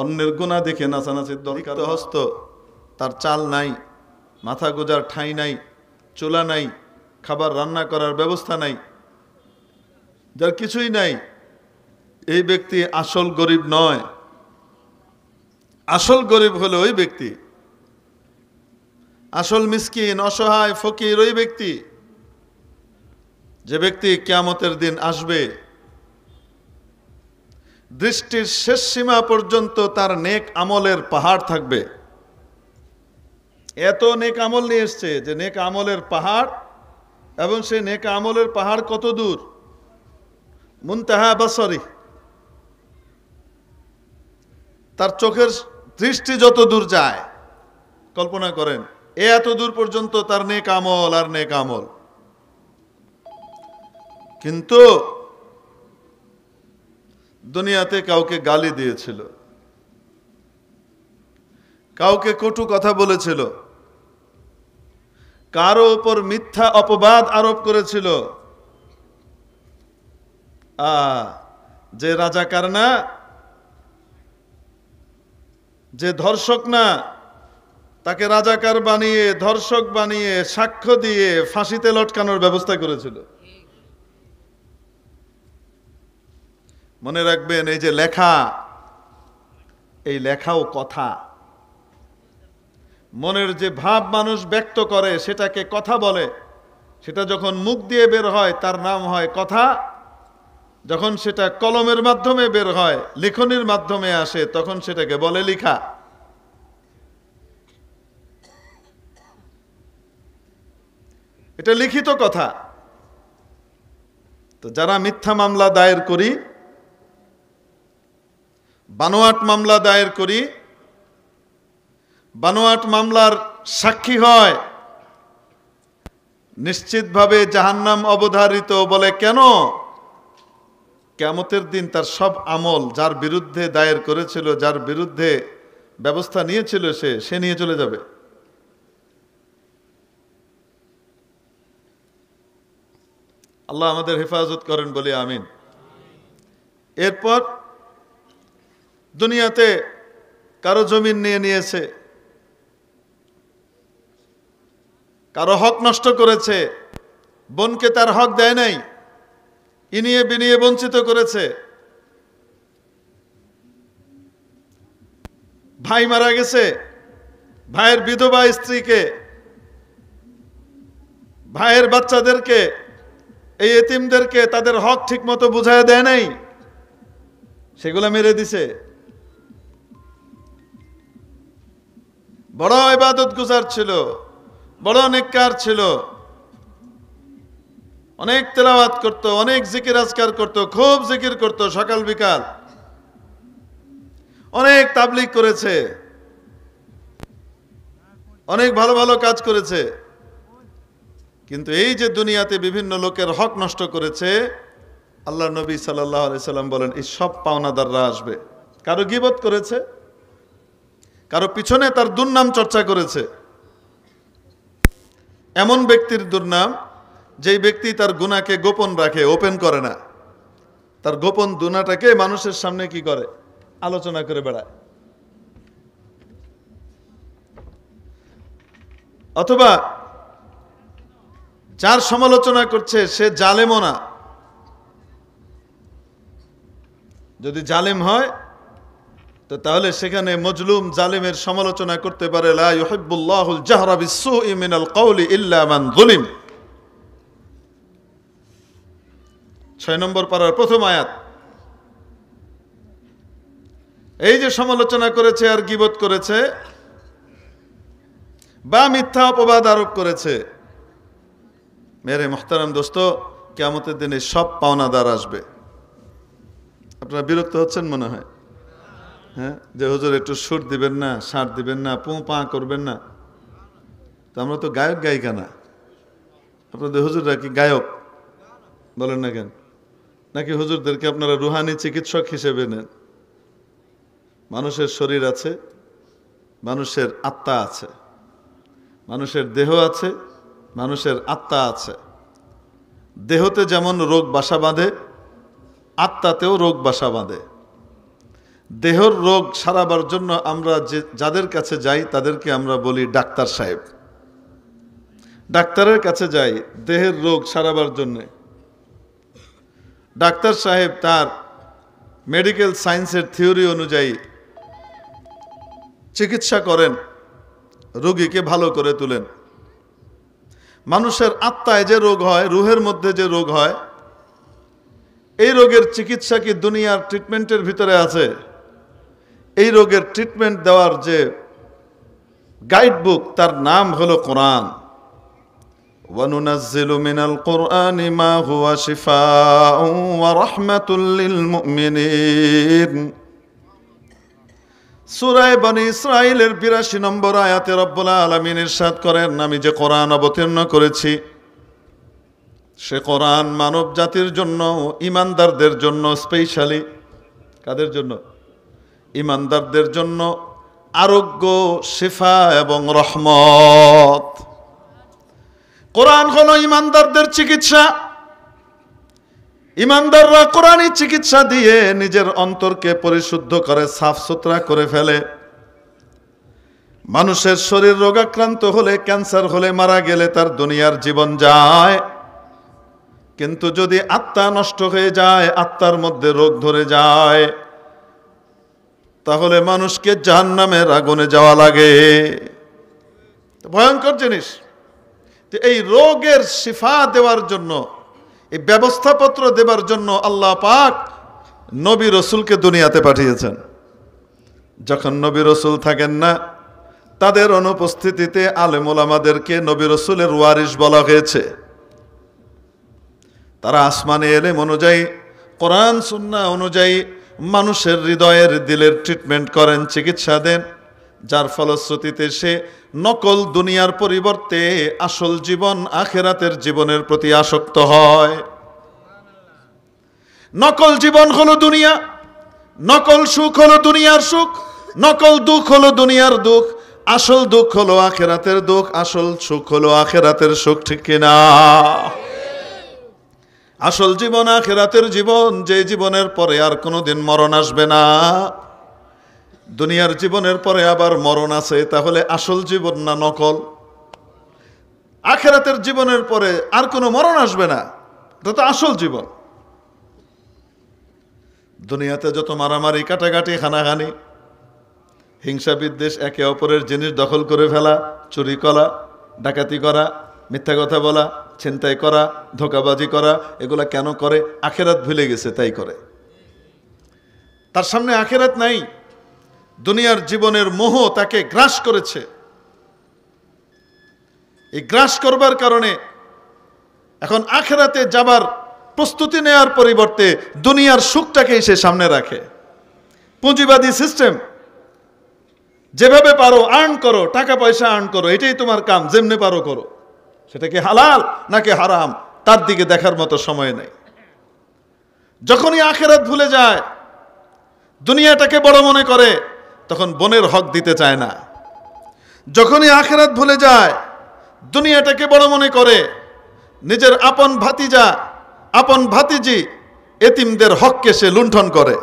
অন্যের গুনাহ দেখে নাচানাচির দরকার। হস্ত, তার চাল নাই, মাথা গোজার ঠাঁই নাই, চুলা নাই, খাবার রান্না করার ব্যবস্থা নাই, যার কিছুই নাই, এই ব্যক্তি আসল গরিব নয়। আসল গরিব হলো ওই ব্যক্তি, আসল মিসকিন, অসহায়, ফকির ওই ব্যক্তি, যে ব্যক্তি কিয়ামতের দিন আসবে, দৃষ্টির শেষ সীমা পর্যন্ত তার নেক আমলের পাহাড় থাকবে। এত নেক আমল নিয়ে এসছে যে নেক আমলের পাহাড়, এবং সেই নেক আমলের পাহাড় কত দূর? মুনতাহা বাসরি, তার চোখের দৃষ্টি যত দূর যায়, কল্পনা করেন, এত দূর পর্যন্ত তার নেক আমল আর নেক আমল। কিন্তু দুনিয়াতে কাউকে গালি দিয়েছিল, কাউকে কটু কথা বলেছিল, কারো উপর মিথ্যা অপবাদ আরোপ করেছিল। যে রাজাকার না, যে ধর্ষক না, তাকে রাজাকার বানিয়ে, ধর্ষক বানিয়ে, সাক্ষ্য দিয়ে ফাঁসিতে লটকানোর ব্যবস্থা করেছিল। মনে রাখবেন, এই যে লেখা, এই লেখাও কথা। মনের যে ভাব মানুষ ব্যক্ত করে সেটাকে কথা বলে। সেটা যখন মুখ দিয়ে বের হয় তার নাম হয় কথা। যখন সেটা কলমের মাধ্যমে বের হয়, লিখনির মাধ্যমে আসে, তখন সেটাকে বলে লেখা। এটা লিখিত কথা। তো যারা মিথ্যা মামলা দায়ের করি, বানোয়াট মামলা দায়ের করি, বানোয়াট মামলার সাক্ষী হয়, নিশ্চিতভাবে জাহান্নাম অবধারিত। বলে কেন? কিয়ামতের দিন তার সব আমল যার বিরুদ্ধে দায়ের করেছিল, যার বিরুদ্ধে ব্যবস্থা নিয়েছিল, সে নিয়ে চলে যাবে। আল্লাহ আমাদের হেফাজত করেন বলি আমিন। এরপর দুনিয়াতে কারো জমিন নিয়ে নিয়েছে, কারো হক নষ্ট করেছে, বোনকে তার হক দেয় নাই, ইনিয়ে বিনিয়ে বঞ্চিত করেছে, ভাই মারা গেছে, ভাইয়ের বিধবা স্ত্রীকে, ভাইয়ের বাচ্চাদেরকে, এই এতিমদেরকে তাদের হক ঠিক মতো বুঝায় দেয় নাই, সেগুলা মেরে দিছে। বড় ইবাদত গুজার ছিল, বড় নেককার ছিল, অনেক তেলাওয়াত করত, অনেক জিকির আজকার করত, খুব জিকির করত সকাল বিকাল, অনেক তাবলীগ করেছে, অনেক ভালো ভালো কাজ করেছে। কিন্তু এই যে দুনিয়াতে বিভিন্ন লোকের হক নষ্ট করেছে, আল্লাহ নবী সাল্লাল্লাহু আলাইহি সাল্লাম বলেন এই সব পাওনাদাররা আসবে। কারো গীবত করেছে, কারো পিছনে তার দুর্নাম চর্চা করেছে। এমন ব্যক্তির দুর্নাম যেই ব্যক্তি তার গুনাহকে গোপন রাখে, ওপেন করে না, তার গোপন গুনাহটাকে মানুষের সামনে কি করে? আলোচনা করে বেড়ায়। অথবা যার সমালোচনা করছে সে জালেমও না। যদি জালেম হয় তো তাহলে সেখানে মজলুম জালেমের সমালোচনা করতে পারে। লা ইউহিব্বুল্লাহুল জাহরা বিস-সুই মিনাল কওলি ইল্লা মান যুলিম। 6 নম্বর পারার প্রথম আয়াত। এই যে সমালোচনা করেছে আর গীবত করেছে বা মিথ্যা অপবাদ আরোপ করেছে, মেরে মুহতারাম দোস্ত, কিয়ামতের দিনে সব পাওনাদার আসবে। আপনারা বিরক্ত হচ্ছেন মনে হয়, হ্যাঁ, যে হুজুর একটু সুর দিবেন না, সার দিবেন না, পু পা করবেন না। তো আমরা তো গায়ক গায়িকা না। আপনাদের হুজুররা কি গায়ক? বলেন না কেন? নাকি হুজুরদেরকে আপনারা রুহানি চিকিৎসক হিসেবে নেন? মানুষের শরীর আছে, মানুষের আত্মা আছে, মানুষের দেহ আছে, মানুষের আত্মা আছে। দেহতে যেমন রোগ বাসা বাঁধে, আত্মাতেও রোগ বাসা বাঁধে। দেহর রোগ সারাবার জন্য আমরা যাদের কাছে যাই তাদেরকে আমরা বলি ডাক্তার সাহেব। ডাক্তারের কাছে যাই দেহের রোগ সারাবার জন্যে। ডাক্তার সাহেব তার মেডিকেল সায়েন্সের থিওরি অনুযায়ী চিকিৎসা করেন, রোগীকে ভালো করে তুলেন। মানুষের আত্মায় যে রোগ হয়, রুহের মধ্যে যে রোগ হয়, এই রোগের চিকিৎসা কি দুনিয়ার ট্রিটমেন্টের ভিতরে আছে? এই রোগের ট্রিটমেন্ট দেওয়ার যে গাইড বুক, তার নাম হলো কোরআন। وَنُنَزِّلُ مِنَ الْقُرْآنِ مَا هُوَ شِفَاءٌ وَرَحْمَةٌ لِلْمُؤْمِنِينَ। সূরা বনী ইসরাঈলের ৮২ নম্বর আয়াতে রব্বুল আলামিন ইরশাদ করেন, আমি যে কোরআন অবতীর্ণ করেছি সে কোরআন মানব জাতির জন্য, ঈমানদারদের জন্য স্পেশালি। কাদের জন্য? ঈমানদারদের জন্য আরোগ্য, শিফা এবং রহমত। কোরআন হলো ঈমানদারদের চিকিৎসা। ঈমানদাররা কোরআনী চিকিৎসা দিয়ে নিজের অন্তরকে পরিশুদ্ধ করে, সাফ সুতরা করে ফেলে। মানুষের শরীর রোগাক্রান্ত হলে, ক্যান্সার হলে, মারা গেলে তার দুনিয়ার জীবন যায়, কিন্তু যদি আত্মা নষ্ট হয়ে যায়, আত্মার মধ্যে রোগ ধরে যায়, তাহলে মানুষকে জাহান্নামের আগুনে যাওয়া লাগে। ভয়ঙ্কর জিনিস। এই রোগের শিফা দেওয়ার জন্য, এই ব্যবস্থাপত্র দেওয়ার জন্য আল্লাহ পাক নবী রসুলকে দুনিয়াতে পাঠিয়েছেন। যখন নবী রসুল থাকেন না, তাদের অনুপস্থিতিতে আলেম ওলামাদেরকে নবী রসুলের ওয়ারিস বলা হয়েছে। তারা আসমানে এলেম অনুযায়ী, কোরআন সুন্নাহ অনুযায়ী মানুষের হৃদয়ের দিলের ট্রিটমেন্ট করেন, চিকিৎসা দেন, যার ফলশ্রুতিতে সে নকল দুনিয়ার পরিবর্তে আসল জীবন আখিরাতের জীবনের প্রতি আসক্ত হয়। নকল জীবন হলো দুনিয়া, নকল সুখ হলো দুনিয়ার সুখ, নকল দুঃখ হলো দুনিয়ার দুঃখ, আসল দুঃখ হলো আখিরাতের দুঃখ, আসল সুখ হলো আখিরাতের সুখ। ঠিক কিনা? আসল জীবন আখিরাতের জীবন, যে জীবনের পরে আর কোনোদিন মরণ আসবে না। দুনিয়ার জীবনের পরে আবার মরণ আছে, তাহলে আসল জীবন না নকল? আখিরাতের জীবনের পরে আর কোনো মরণ আসবে না, এটা তো আসল জীবন। দুনিয়াতে যত মারামারি, কাটাকাটি, হানাহানি, হিংসা বিদ্বেষ, একে অপরের জিনিস দখল করে ফেলা, চুরি করা, ডাকাতি করা, মিথ্যা কথা বলা, ছিনতাই করা, ধোঁকাবাজি করা, এগুলা কেন করে? আখিরাত ভুলে গেছে তাই করে। তার সামনে আখিরাত নাই। দুনিয়ার জীবনের মোহ তাকে গ্রাস করেছে। এই গ্রাস করবার কারণে এখন আখিরাতে যাবার প্রস্তুতি নেওয়ার পরিবর্তে দুনিয়ার সুখটাকেই সে সামনে রাখে। পুঁজিবাদী সিস্টেম, যেভাবে পারো আর্ন করো, টাকা পয়সা আর্ন করো, এটাই তোমার কাম, যেমনে পারো করো। সেটা কি হালাল নাকি হারাম তার দিকে দেখার মতো সময় নেই। যখনই আখিরাত ভুলে যায়, দুনিয়াটাকে বড় মনে করে, তখন বোনের হক দিতে চায় না। যখনই আখিরাত ভুলে যায়, দুনিয়াটাকে বড় মনে করে, নিজের আপন ভাতিজা, আপন ভাতিজি, এতিমদের হককে সে লুণ্ঠন করে।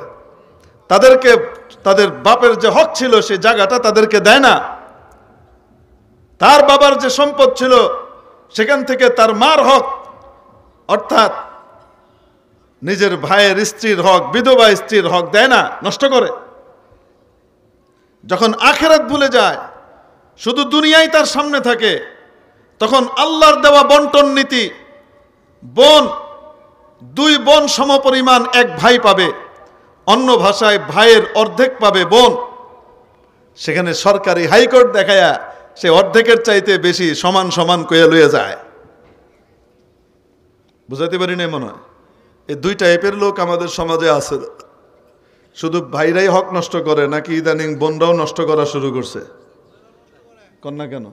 তাদেরকে, তাদের বাপের যে হক ছিল সে জায়গাটা তাদেরকে দেয় না। তার বাবার যে সম্পদ ছিল সেখান থেকে তার মার হক, অর্থাৎ নিজের ভাইয়ের স্ত্রীর হক, বিধবা স্ত্রীর হক দেয় না, নষ্ট করে। যখন আখিরাত ভুলে যায়, শুধু দুনিয়াই তার সামনে থাকে, তখন আল্লাহর দেওয়া বন্টন নীতি, বোন, দুই বোন সমপরিমাণ এক ভাই পাবে, অন্য ভাষায় ভাইয়ের অর্ধেক পাবে বোন। সেখানে সরকারি হাইকোর্ট দেখায়া সে অর্ধেকের চাইতে বেশি সমান সমান কইয়া লইয়া যায়। বুঝাতে পারি না মনে হয়? এই দুই টাইপের লোক আমাদের সমাজে আছে। শুধু ভাইরাই হক নষ্ট করে নাকি ইদানিং বোনরাও নষ্ট করা শুরু করছে? কন্যা কেন?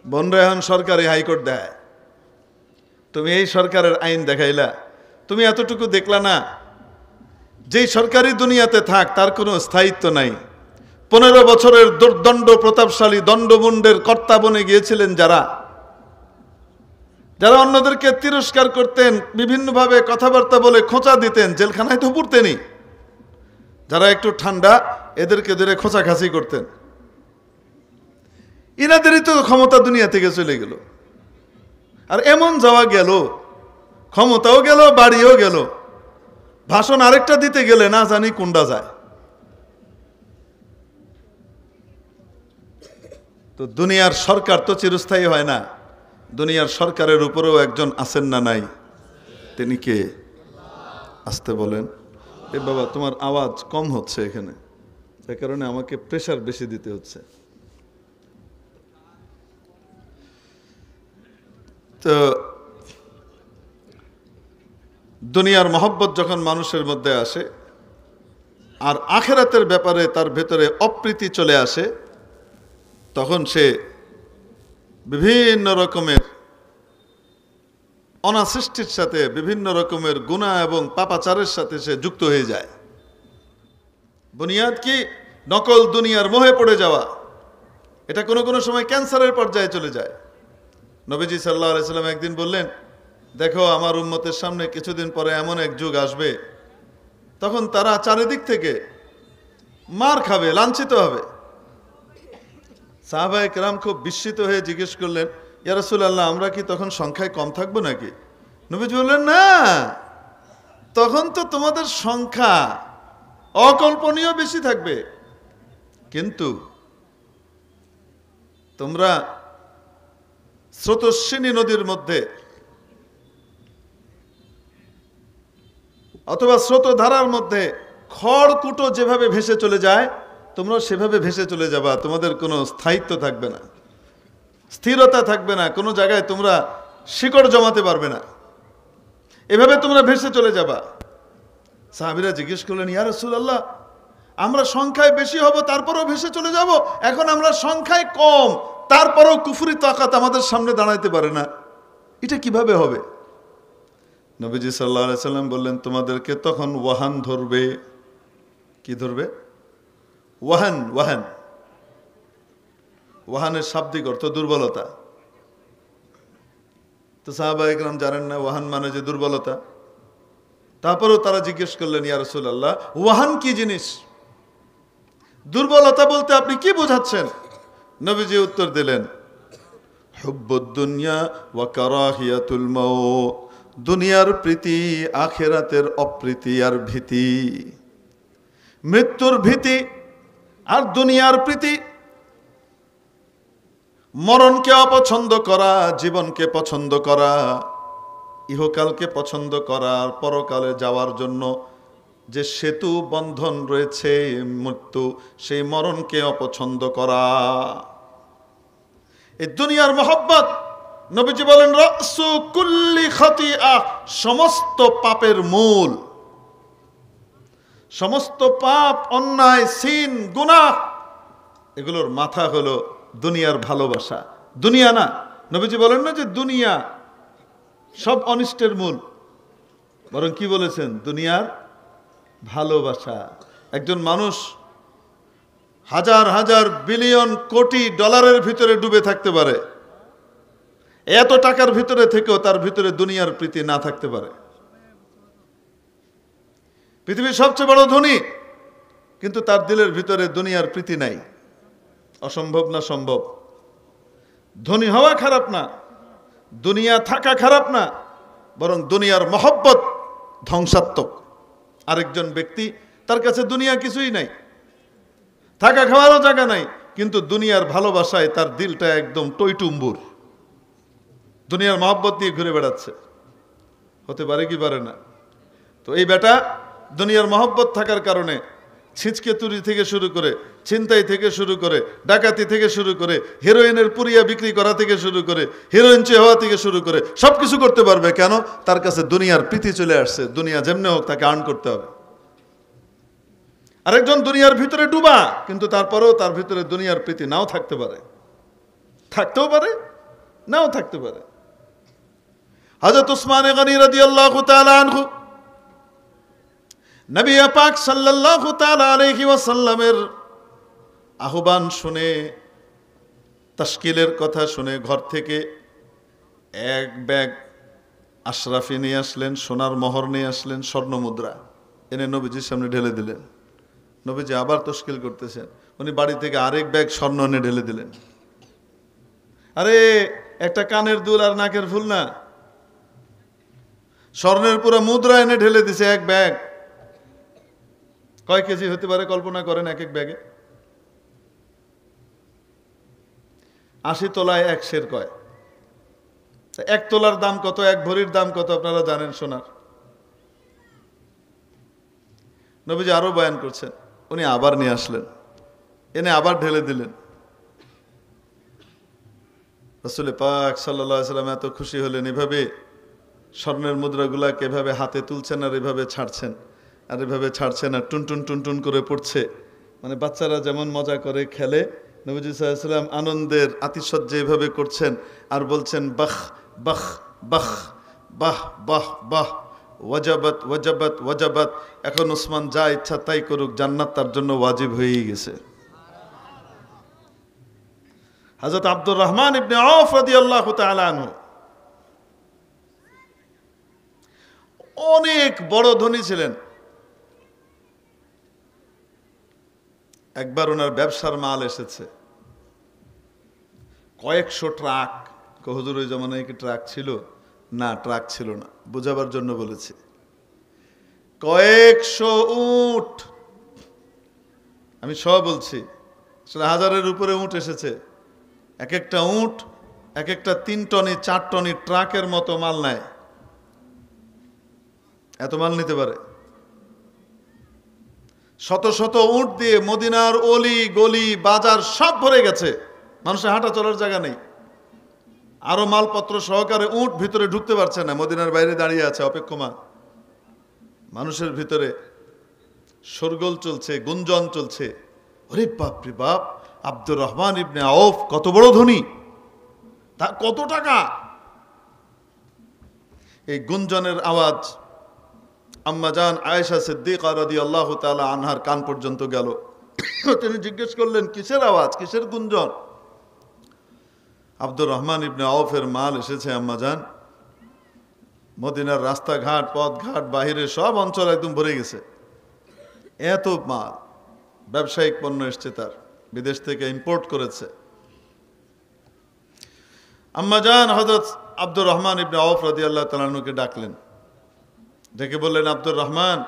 বোনরা এখন সরকারি হাইকোর্ট দেয়। তুমি এই সরকারের আইন দেখাইলা, তুমি এতটুকু দেখলা না যেই সরকারি দুনিয়াতে থাক তার কোনো স্থায়িত্ব নাই। 15 বছরের দুর্দণ্ড প্রতাপশালী দণ্ডমুণ্ডের কর্তা বনে গিয়েছিলেন যারা, যারা অন্যদেরকে তিরস্কার করতেন, বিভিন্নভাবে কথাবার্তা বলে খোঁচা দিতেন, জেলখানায় তো পুরতেনি। যারা একটু ঠান্ডা এদেরকে ধরে খোঁচাখাচি করতেন। ইনাদেরই তো ক্ষমতা দুনিয়া থেকে চলে গেল। আর এমন যাওয়া গেল, ক্ষমতাও গেল, বাড়িও গেল, ভাষণ আরেকটা দিতে গেলে না জানি কোনটা যায়। তো দুনিয়ার সরকার তো চিরস্থায়ী হয় না। দুনিয়ার সরকারের উপরেও একজন আছেন না নাই? তিনি কে? আসতে বলেন। এ বাবা, তোমার আওয়াজ কম হচ্ছে এখানে, যে কারণে আমাকে প্রেসার বেশি দিতে হচ্ছে। তো দুনিয়ার মহব্বত যখন মানুষের মধ্যে আসে আর আখিরাতের ব্যাপারে তার ভেতরে অপ্রীতি চলে আসে, তখন সে বিভিন্ন রকমের অনাসৃষ্টির সাথে, বিভিন্ন রকমের গুনাহ এবং পাপাচারের সাথে সে যুক্ত হয়ে যায়। বুনিয়াদ কি? নকল দুনিয়ার মোহে পড়ে যাওয়া। এটা কোনো কোনো সময় ক্যান্সারের পর্যায়ে চলে যায়। নবীজি সাল্লাল্লাহু আলাইহি সাল্লাম একদিন বললেন, দেখো আমার উম্মতের সামনে কিছুদিন পরে এমন এক যুগ আসবে, তখন তারা চারিদিক থেকে মার খাবে, লাঞ্ছিত হবে। সাহাবায়ে কেরাম খুব বিস্মিত হয়ে জিজ্ঞেস করলেন, ইয়া রাসূলুল্লাহ, আমরা কি তখন সংখ্যায় কম থাকবো নাকি? নবীজি বললেন, না, তখন তো তোমাদের সংখ্যা অকল্পনীয় বেশি থাকবে, কিন্তু তোমরা স্রোতস্বিনী নদীর মধ্যে অথবা স্রোতধারার মধ্যে খড়কুটো যেভাবে ভেসে চলে যায়, তোমরা সেভাবে ভেসে চলে যাবা। তোমাদের কোনো স্থায়িত্ব থাকবে না, স্থিরতা থাকবে না, কোনো জায়গায় তোমরা শিকড় জমাতে পারবে না, এভাবে তোমরা ভেসে চলে যাবা। সাহাবীরা জিজ্ঞেস করলেন, ইয়া রাসূলুল্লাহ, আমরা সংখ্যায় বেশি হব তারপরেও ভেসে চলে যাব, এখন আমরা সংখ্যায় কম তারপরেও কুফরি তাকাত আমাদের সামনে দাঁড়াইতে পারে না, এটা কিভাবে হবে? নবীজি সাল্লাল্লাহু আলাইহি সাল্লাম বললেন, তোমাদেরকে তখন ওয়াহান ধরবে। কি ধরবে? ওয়াহান। ওয়াহান, ওয়াহানের শাব্দিক অর্থ দুর্বলতা। তো সাহাবায়ে কেরাম জানেন না ওয়াহান মানে যে দুর্বলতা। তারপরেও তারা জিজ্ঞেস করলেন, ইয়া রাসূলুল্লাহ, ওয়াহান কি জিনিস? দুর্বলতা বলতে আপনি কি বোঝাচ্ছেন? নবীজি উত্তর দিলেন, হুব্বুদ দুনিয়া ওয়া কারাহিয়াতুল মাউত, দুনিয়ার প্রীতি, আখিরাতের অপ্রীতি আর ভীতি, মৃত্যুর ভীতি আর দুনিয়ার প্রীতি, মরণকে অপছন্দ করা, জীবনকে পছন্দ করা, ইহকালকে পছন্দ করা, পরকালে যাওয়ার জন্য যে সেতু বন্ধন রয়েছে মৃত্যু, সেই মরণকে অপছন্দ করা, এই দুনিয়ার মহব্বত। নবীজি বলেন, রাসু কুল্লি খাতিআ, সমস্ত পাপের মূল, সমস্ত পাপ, অন্যায়, সিন, গুনাহ, এগুলোর মাথা হলো দুনিয়ার ভালোবাসা। দুনিয়া না, নবীজি বলেন না যে দুনিয়া সব অনিষ্টের মূল, বরং কি বলেছেন? দুনিয়ার ভালোবাসা। একজন মানুষ হাজার হাজার বিলিয়ন কোটি ডলারের ভিতরে ডুবে থাকতে পারে, এত টাকার ভিতরে থেকেও তার ভিতরে দুনিয়ার প্রীতি না থাকতে পারে। পৃথিবীর সবচেয়ে বড় ধনী, কিন্তু তার দিলের ভিতরে দুনিয়ার প্রীতি নাই। অসম্ভব না সম্ভব? ধনী হওয়া খারাপ না, দুনিয়া থাকা খারাপ না, বরং দুনিয়ার মহব্বত ধ্বংসাত্মক। আরেকজন ব্যক্তি, তার কাছে দুনিয়া কিছুই নাই, থাকা খাওয়ারও জায়গা নাই, কিন্তু দুনিয়ার ভালোবাসায় তার দিলটা একদম টইটুম্বুর, দুনিয়ার মহব্বত নিয়ে ঘুরে বেড়াচ্ছে। হতে পারে কি পারে না? তো এই বেটা দুনিয়ার মহব্বত থাকার কারণে ছিঁচকে তুরি থেকে শুরু করে, ছিনতাই থেকে শুরু করে, ডাকাতি থেকে শুরু করে, হেরোইনের পুরিয়া বিক্রি করা থেকে শুরু করে, হেরোইন চেয়ে হওয়া থেকে শুরু করে সবকিছু করতে পারবে। কেন? তার কাছে দুনিয়ার প্রীতি চলে আসছে, দুনিয়া যেমনে হোক তাকে আর্ন করতে হবে। আরেকজন দুনিয়ার ভিতরে ডুবা, কিন্তু তারপরেও তার ভিতরে দুনিয়ার প্রীতি নাও থাকতে পারে, থাকতেও পারে, নাও থাকতে পারে। হযরত উসমান গনি রাদিয়াল্লাহু তাআলা আনহু নবী পাক সাল্লাল্লাহু তাআলা আলাইহি ওয়াসাল্লামের আহ্বান শুনে, তাশকিলের কথা শুনে ঘর থেকে এক ব্যাগ আশরাফি নিয়ে আসলেন, সোনার মোহর নিয়ে আসলেন, স্বর্ণ মুদ্রা এনে নবীজির সামনে ঢেলে দিলেন। নবীজি আবার তশকিল করতেছেন, উনি বাড়ি থেকে আরেক ব্যাগ স্বর্ণ এনে ঢেলে দিলেন। আরে একটা কানের দুল আর নাকের ফুল না, স্বর্ণের পুরো মুদ্রা এনে ঢেলে দিছে এক ব্যাগ। কয় কেজি হতে পারে কল্পনা করেন এক এক ব্যাগে? 80 তোলায় 1 সের কয়। 1 তোলার দাম কত? 1 ভরির দাম কত আপনারা জানেন সোনার? নবীজি আরো বয়ান করছেন, উনি আবার নিয়ে আসলেন, এনে আবার ঢেলে দিলেন। রাসূল পাক সাল্লাল্লাহু আলাইহি ওয়াসাল্লাম এত খুশি হলেন, এভাবে স্বর্ণের মুদ্রাগুলাকে এভাবে হাতে তুলছেন আর এভাবে ছাড়ছেন, আর এভাবে ছাড়ছেন, আর টুনটুন টুনটুন করে পড়ছে। মানে বাচ্চারা যেমন মজা করে খেলে, নবীজি সাল্লাল্লাহু আলাইহি ওয়াসাল্লাম আনন্দের আতিশয্যে এভাবে করছেন আর বলছেন, বাহ বাহ বাহ বাহ বাহ বাহ, ওয়াজাবাত ওয়াজাবাত ওয়াজাবাত। এখন ওসমান যা ইচ্ছা তাই করুক, জান্নাত তার জন্য ওয়াজিব হয়েই গেছে। হযরত আব্দুর রহমান ইবনে আওফ রাদিয়াল্লাহু তাআলা আনহু অনেক বড় ধনী ছিলেন। একবার ওনার ব্যবসার মাল এসেছে, কয়েকশো ট্রাক। হুজুর ওই জমানায় কি ট্রাক ছিল? না, ট্রাক ছিল না, বোঝাবার জন্য বলেছি। কয়েকশো উট, আমি সব বলছি, আসলে হাজারের উপরে উট এসেছে। এক একটা উট এক একটা 3 টনি 4 টনি ট্রাকের মতো মাল নেয়। এত মাল নিতে পারে। শত শত উট দিয়ে মদিনার অলি গলি বাজার সব ভরে গেছে, মানুষের হাঁটা চলার জায়গা নেই। আরো মালপত্র সহকারে উট ভিতরে ঢুকতে পারছে না, মদিনার বাইরে দাঁড়িয়ে আছে অপেক্ষমান। মানুষের ভিতরে শোরগোল চলছে, গুঞ্জন চলছে। ওরে বাপ রে বাপ, আব্দুর রহমান ইবনে আউফ কত বড় ধনী, তার কত টাকা। এই গুঞ্জনের আওয়াজ আম্মাজান আয়েশা সিদ্দিকা রাদিয়াল্লাহু তাআলা আনহার কান পর্যন্ত গেল। তিনি জিজ্ঞেস করলেন, কিসের আওয়াজ, কিসের গুঞ্জন? আব্দুর রহমান ইবনে আউফের মাল এসেছে আম্মাজান। মদিনার রাস্তাঘাট পথঘাট বাহিরে সব অঞ্চল একদম ভরে গেছে। এত মাল, ব্যবসায়িক পণ্য এসছে, তার বিদেশ থেকে ইম্পোর্ট করেছে। আম্মাজান হযরত আব্দুর রহমান ইবনে আউফ রাদিয়াল্লাহু তাআলা আনহুকে ডাকলেন, ডেকে বললেন, আব্দুর রহমান,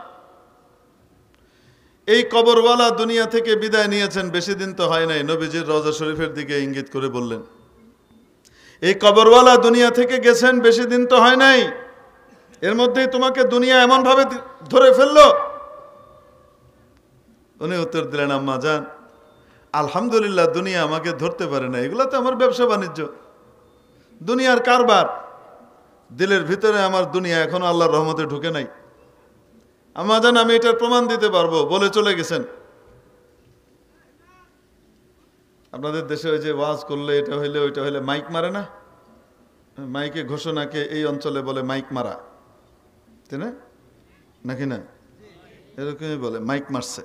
এই কবরওয়ালা দুনিয়া থেকে বিদায় নিয়েছেন, বেশি দিন তো হয় নাই। নবীজির রওজা শরীফের দিকে ইঙ্গিত করে বললেন, এই কবরওয়ালা দুনিয়া থেকে গেছেন, বেশি দিন তো হয় নাই, এর মধ্যেই তোমাকে দুনিয়া এমন ভাবে ধরে ফেললো। উনি উত্তর দিলেন, আম্মা জান, আলহামদুলিল্লাহ দুনিয়া আমাকে ধরতে পারে না, এগুলো তো আমার ব্যবসা বাণিজ্য, দুনিয়ার কারবার। দিলের ভিতরে আমার দুনিয়া এখনো আল্লাহর রহমতে ঢুকে নাই। আম্মা জান, আমি এটার প্রমাণ দিতে পারবো, বলে চলে গেছেন। আপনাদের দেশে ওই যে ওয়াজ করলে এটা হইলে ওইটা হইলে মাইক মারে না, মাইকে ঘোষণাকে এই অঞ্চলে বলে মাইক মারা, তাই না, নাকি না? এরকমই বলে, মাইক মারছে।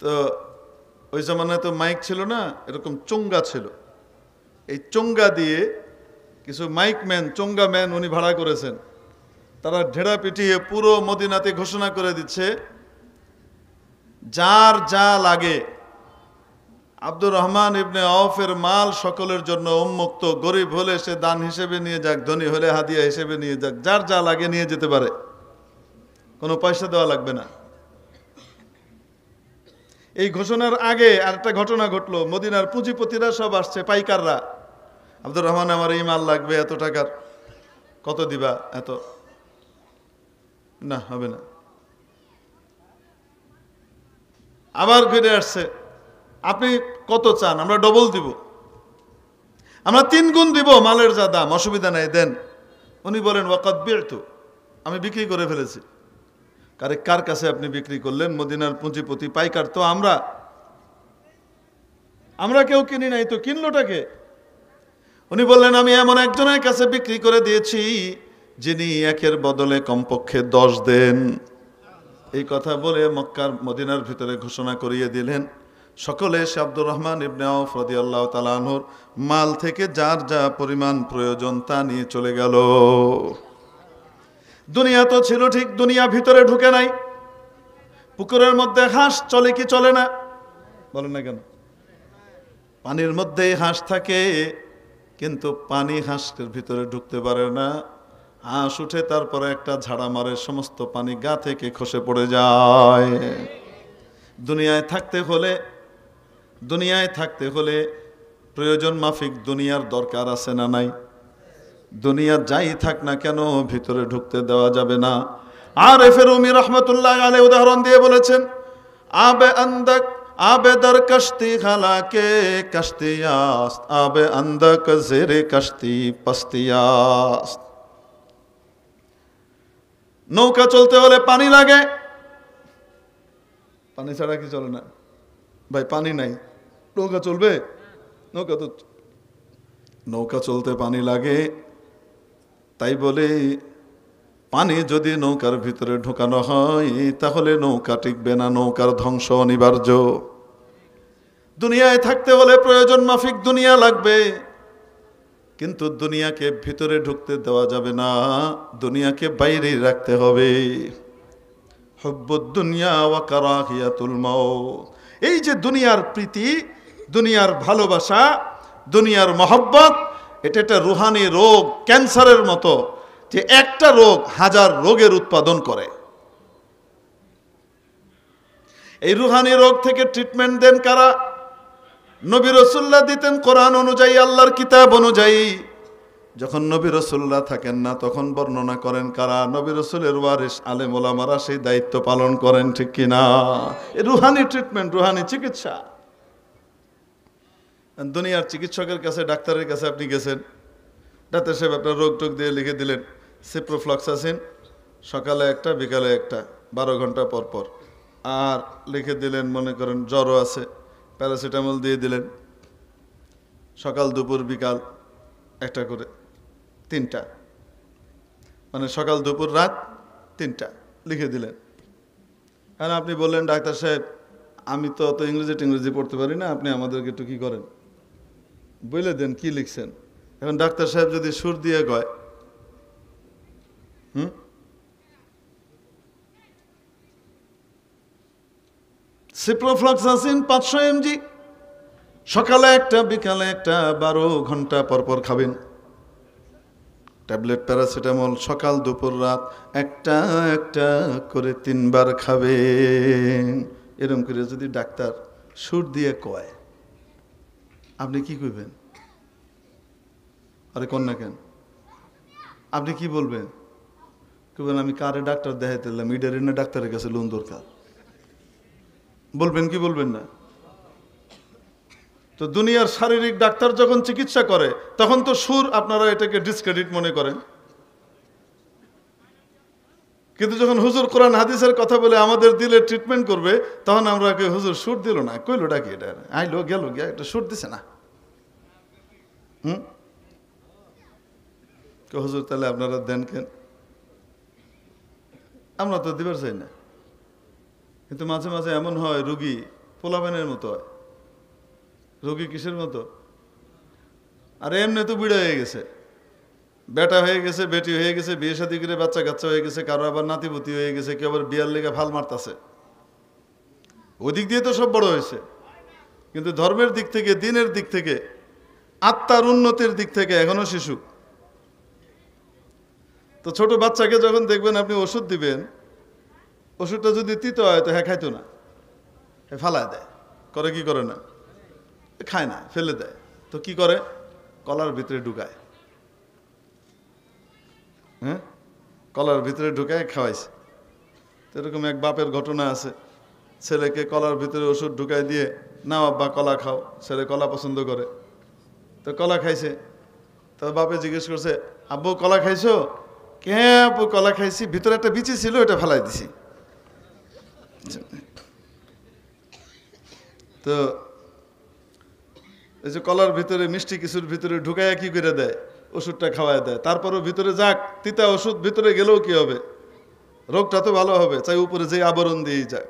তো ওই জমানায় তো মাইক ছিল না, এরকম চোঙ্গা ছিল। এই চোঙ্গা দিয়ে কিছু মাইক ম্যান, চোঙ্গা ম্যান উনি ভাড়া করেছেন। তারা ঢেড়া পিটিয়ে পুরো মদিনাতে ঘোষণা করে দিচ্ছে, যার যা লাগে, আব্দুর রহমান ইবনে আউফের মাল সকলের জন্য উন্মুক্ত। গরিব হলে সে দান হিসেবে নিয়ে যাক, ধনী হলে হাদিয়া হিসেবে নিয়ে যাক, যার যা লাগে নিয়ে যেতে পারে, কোনো পয়সা দেওয়া লাগবে না। এই ঘোষণার আগে আরেকটা ঘটনা ঘটলো। মদিনার পুঁজিপতিরা সব আসছে, পাইকাররা। আব্দুর রহমান, আমার এই মাল লাগবে এত টাকার, কত দিবা? এত। না, হবে না। আবার ঘুরে আসছে, আপনি কত চান? আমরা ডবল দিব, আমরা 3 গুণ দিব মালের যা দাম, অসুবিধা নাই, দেন। উনি বলেন, ওয়াকাদ বি'তু, আমি বিক্রি করে ফেলেছি। কার কাছে আপনি বিক্রি করলেন? মদিনার পুঁজিপতি, পাইকার তো আমরা কেউ কিনি নাই, তো কিনলোটাকে? উনি বললেন, আমি এমন একজনের কাছে বিক্রি করে দিয়েছি যিনি 1-এর বদলে কমপক্ষে 10 দেন। এই কথা বলে মক্কার মদিনার ভিতরে ঘোষণা করিয়ে দিলেন। সকলে এসে আব্দুর রহমান ইবনে আউফ রাদিয়াল্লাহু তাআলা আনহুর মাল থেকে যার যা পরিমাণ প্রয়োজন তা নিয়ে চলে গেল। দুনিয়া তো ছিল ঠিক, দুনিয়া ভিতরে ঢুকে নাই। পুকুরের মধ্যে হাঁস চলে কি চলে না? বলেন না কেন? পানির মধ্যে হাঁস থাকে, কিন্তু পানি হাঁসের ভিতরে ঢুকতে পারে না। হাঁস উঠে তারপরে একটা ঝাড়া মারে, সমস্ত পানি গা থেকে খসে পড়ে যায়। দুনিয়ায় থাকতে হলে প্রয়োজন মাফিক দুনিয়ার দরকার আছে না নাই? দুনিয়া যাই থাক না কেন ভিতরে ঢুকতে দেওয়া যাবে না। আরেফে রুমি রহমতুল্লাহ আলাইহি উদাহরণ দিয়ে বলেছেন, আবে দর কশতি খালাকে কশতিয়াস্ত, আবে আন্দক জেরে কশতি পস্তিয়াস্ত। নৌকা চলতে হলে পানি লাগে, পানি ছাড়া কি চলে না? ভাই পানি নাই, নৌকা চলবে? নৌকা চলতে পানি লাগে। তাই বলে পানি যদি নৌকার ভিতরে ঢোকানো হয় তাহলে নৌকা টিকবে না, নৌকার ধ্বংস অনিবার্য। দুনিয়ায় থাকতে হলে প্রয়োজন মাফিক দুনিয়া লাগবে, কিন্তু দুনিয়াকে ভিতরে ঢুকতে দেওয়া যাবে না, দুনিয়াকে বাইরেই রাখতে হবে। হুব্বুদ দুনিয়া ওয়া কারাহিয়াতুল মাউত, এই যে দুনিয়ার প্রীতি, দুনিয়ার ভালোবাসা, দুনিয়ার মহব্বত, এটা একটা রুহানি রোগ, ক্যান্সারের মতো, যে একটা রোগ হাজার রোগের উৎপাদন করে। এই রুহানি রোগ থেকে ট্রিটমেন্ট দেন কারা? নবী রাসূলুল্লাহ দিতেন কোরআন অনুযায়ী, আল্লাহর কিতাব অনুযায়ী। যখন নবী রাসূলুল্লাহ থাকেন না তখন বর্ণনা করেন কারা? নবী রাসূলের ওয়ারিস আলেম ওলামারা সেই দায়িত্ব পালন করেন, ঠিক কিনা? এই রুহানি ট্রিটমেন্ট, রুহানি চিকিৎসা। দুনিয়ার চিকিৎসকের কাছে, ডাক্তারের কাছে আপনি গেছেন, ডাক্তার সাহেব আপনার রোগ টোগ দিয়ে লিখে দিলেন সিপ্রোফ্লক্সাসিন, সকালে একটা বিকালে একটা, 12 ঘন্টা পর পর। আর লিখে দিলেন মনে করেন জ্বরও আছে, প্যারাসিটামল দিয়ে দিলেন, সকাল দুপুর বিকাল একটা করে, 3টা, মানে সকাল দুপুর রাত 3টা লিখে দিলেন। আর আপনি বললেন ডাক্তার সাহেব আমি তো অত ইংরেজি পড়তে পারি না, আপনি আমাদেরকে একটু কী করেন বলে দেন কি লিখছেন। এখন ডাক্তার সাহেব যদি সুর দিয়ে কয়, সিপ্রোফ্লক্সাসিন 500 mg, সকালে একটা বিকালে একটা, 12 ঘন্টা পর পর খাবেন। ট্যাবলেট প্যারাসিটামল সকাল দুপুর রাত একটা একটা করে 3 বার খাবেন। এরকম করে যদি ডাক্তার সুর দিয়ে কয়, আপনি কি কইবেন? আরে কন না কেন, আপনি কি বলবেন? কইবেন আমি কারে ডাক্তার দেখাইতে এলাম, ইডারে না ডাক্তারের কাছে লোন দরকার। বলবেন কি বলবেন না? তো দুনিয়ার শারীরিক ডাক্তার যখন চিকিৎসা করে তখন তো সুর আপনারা এটাকে ডিসক্রেডিট মনে করেন, কিন্তু যখন হুজুর কোরআন হাদিসের কথা বলে আমাদের দিলে ট্রিটমেন্ট করবে তখন আমরা হুজুর সুর দিল না, কইলো ডাকি এটা আইলো গেল গিয়া, এটা সুর দিছে না। হুজুর তাহলে আপনারা দেন কেন? আমরা তো দিবার চাই না, কিন্তু মাঝে মাঝে এমন হয় রুগী পোলাবেনের মতো হয়। রোগী কিসের মতো? আর এমনি তো বুড়া হয়ে গেছে, বেটা হয়ে গেছে, বেটি হয়ে গেছে, বিয়ে শাদী করে বাচ্চা কাচ্চা হয়ে গেছে, কারো আবার নাতিপুতি হয়ে গেছে, কেউ আবার বিয়ার লেগে ফাল মারতাছে। ওদিক দিয়ে তো সব বড় হয়েছে, কিন্তু ধর্মের দিক থেকে, দিনের দিক থেকে, আত্মার উন্নতির দিক থেকে এখনো শিশু। তো ছোট বাচ্চাকে যখন দেখবেন আপনি ওষুধ দিবেন, ওষুধটা যদি তিতো হয় তো হ্যাঁ খাইতো না, ফালায় দেয়, করে কি করে না, খায় না, ফেলে দেয়। তো কি করে? কলার ভিতরে ঢুকায়, কলার ভিতরে ঢুকায় খাওয়াইছে। তো এরকম এক বাপের ঘটনা আছে, ছেলেকে কলার ভিতরে ওষুধ ঢুকায় দিয়ে, নাও আব্বা কলা খাও, ছেলে কলা পছন্দ করে, তো কলা খাইছে। তো বাপে জিজ্ঞেস করছে আব্বু কলা খাইছো? কে আব্বু কলা খাইছি, ভিতরে একটা বিচি ছিল এটা ফেলাই দিছি। তো এই যে কলার ভিতরে মিষ্টি কিছুর ভিতরে ঢুকাইয়া কি করে দেয়, ওষুধটা খাওয়ায় দেয়। তারপরও ভিতরে যাক, তিতা ওষুধ ভিতরে গেলেও কি হবে, রোগটা তো ভালো হবে, চাই উপরে যে আবরণ দিয়েই যাক।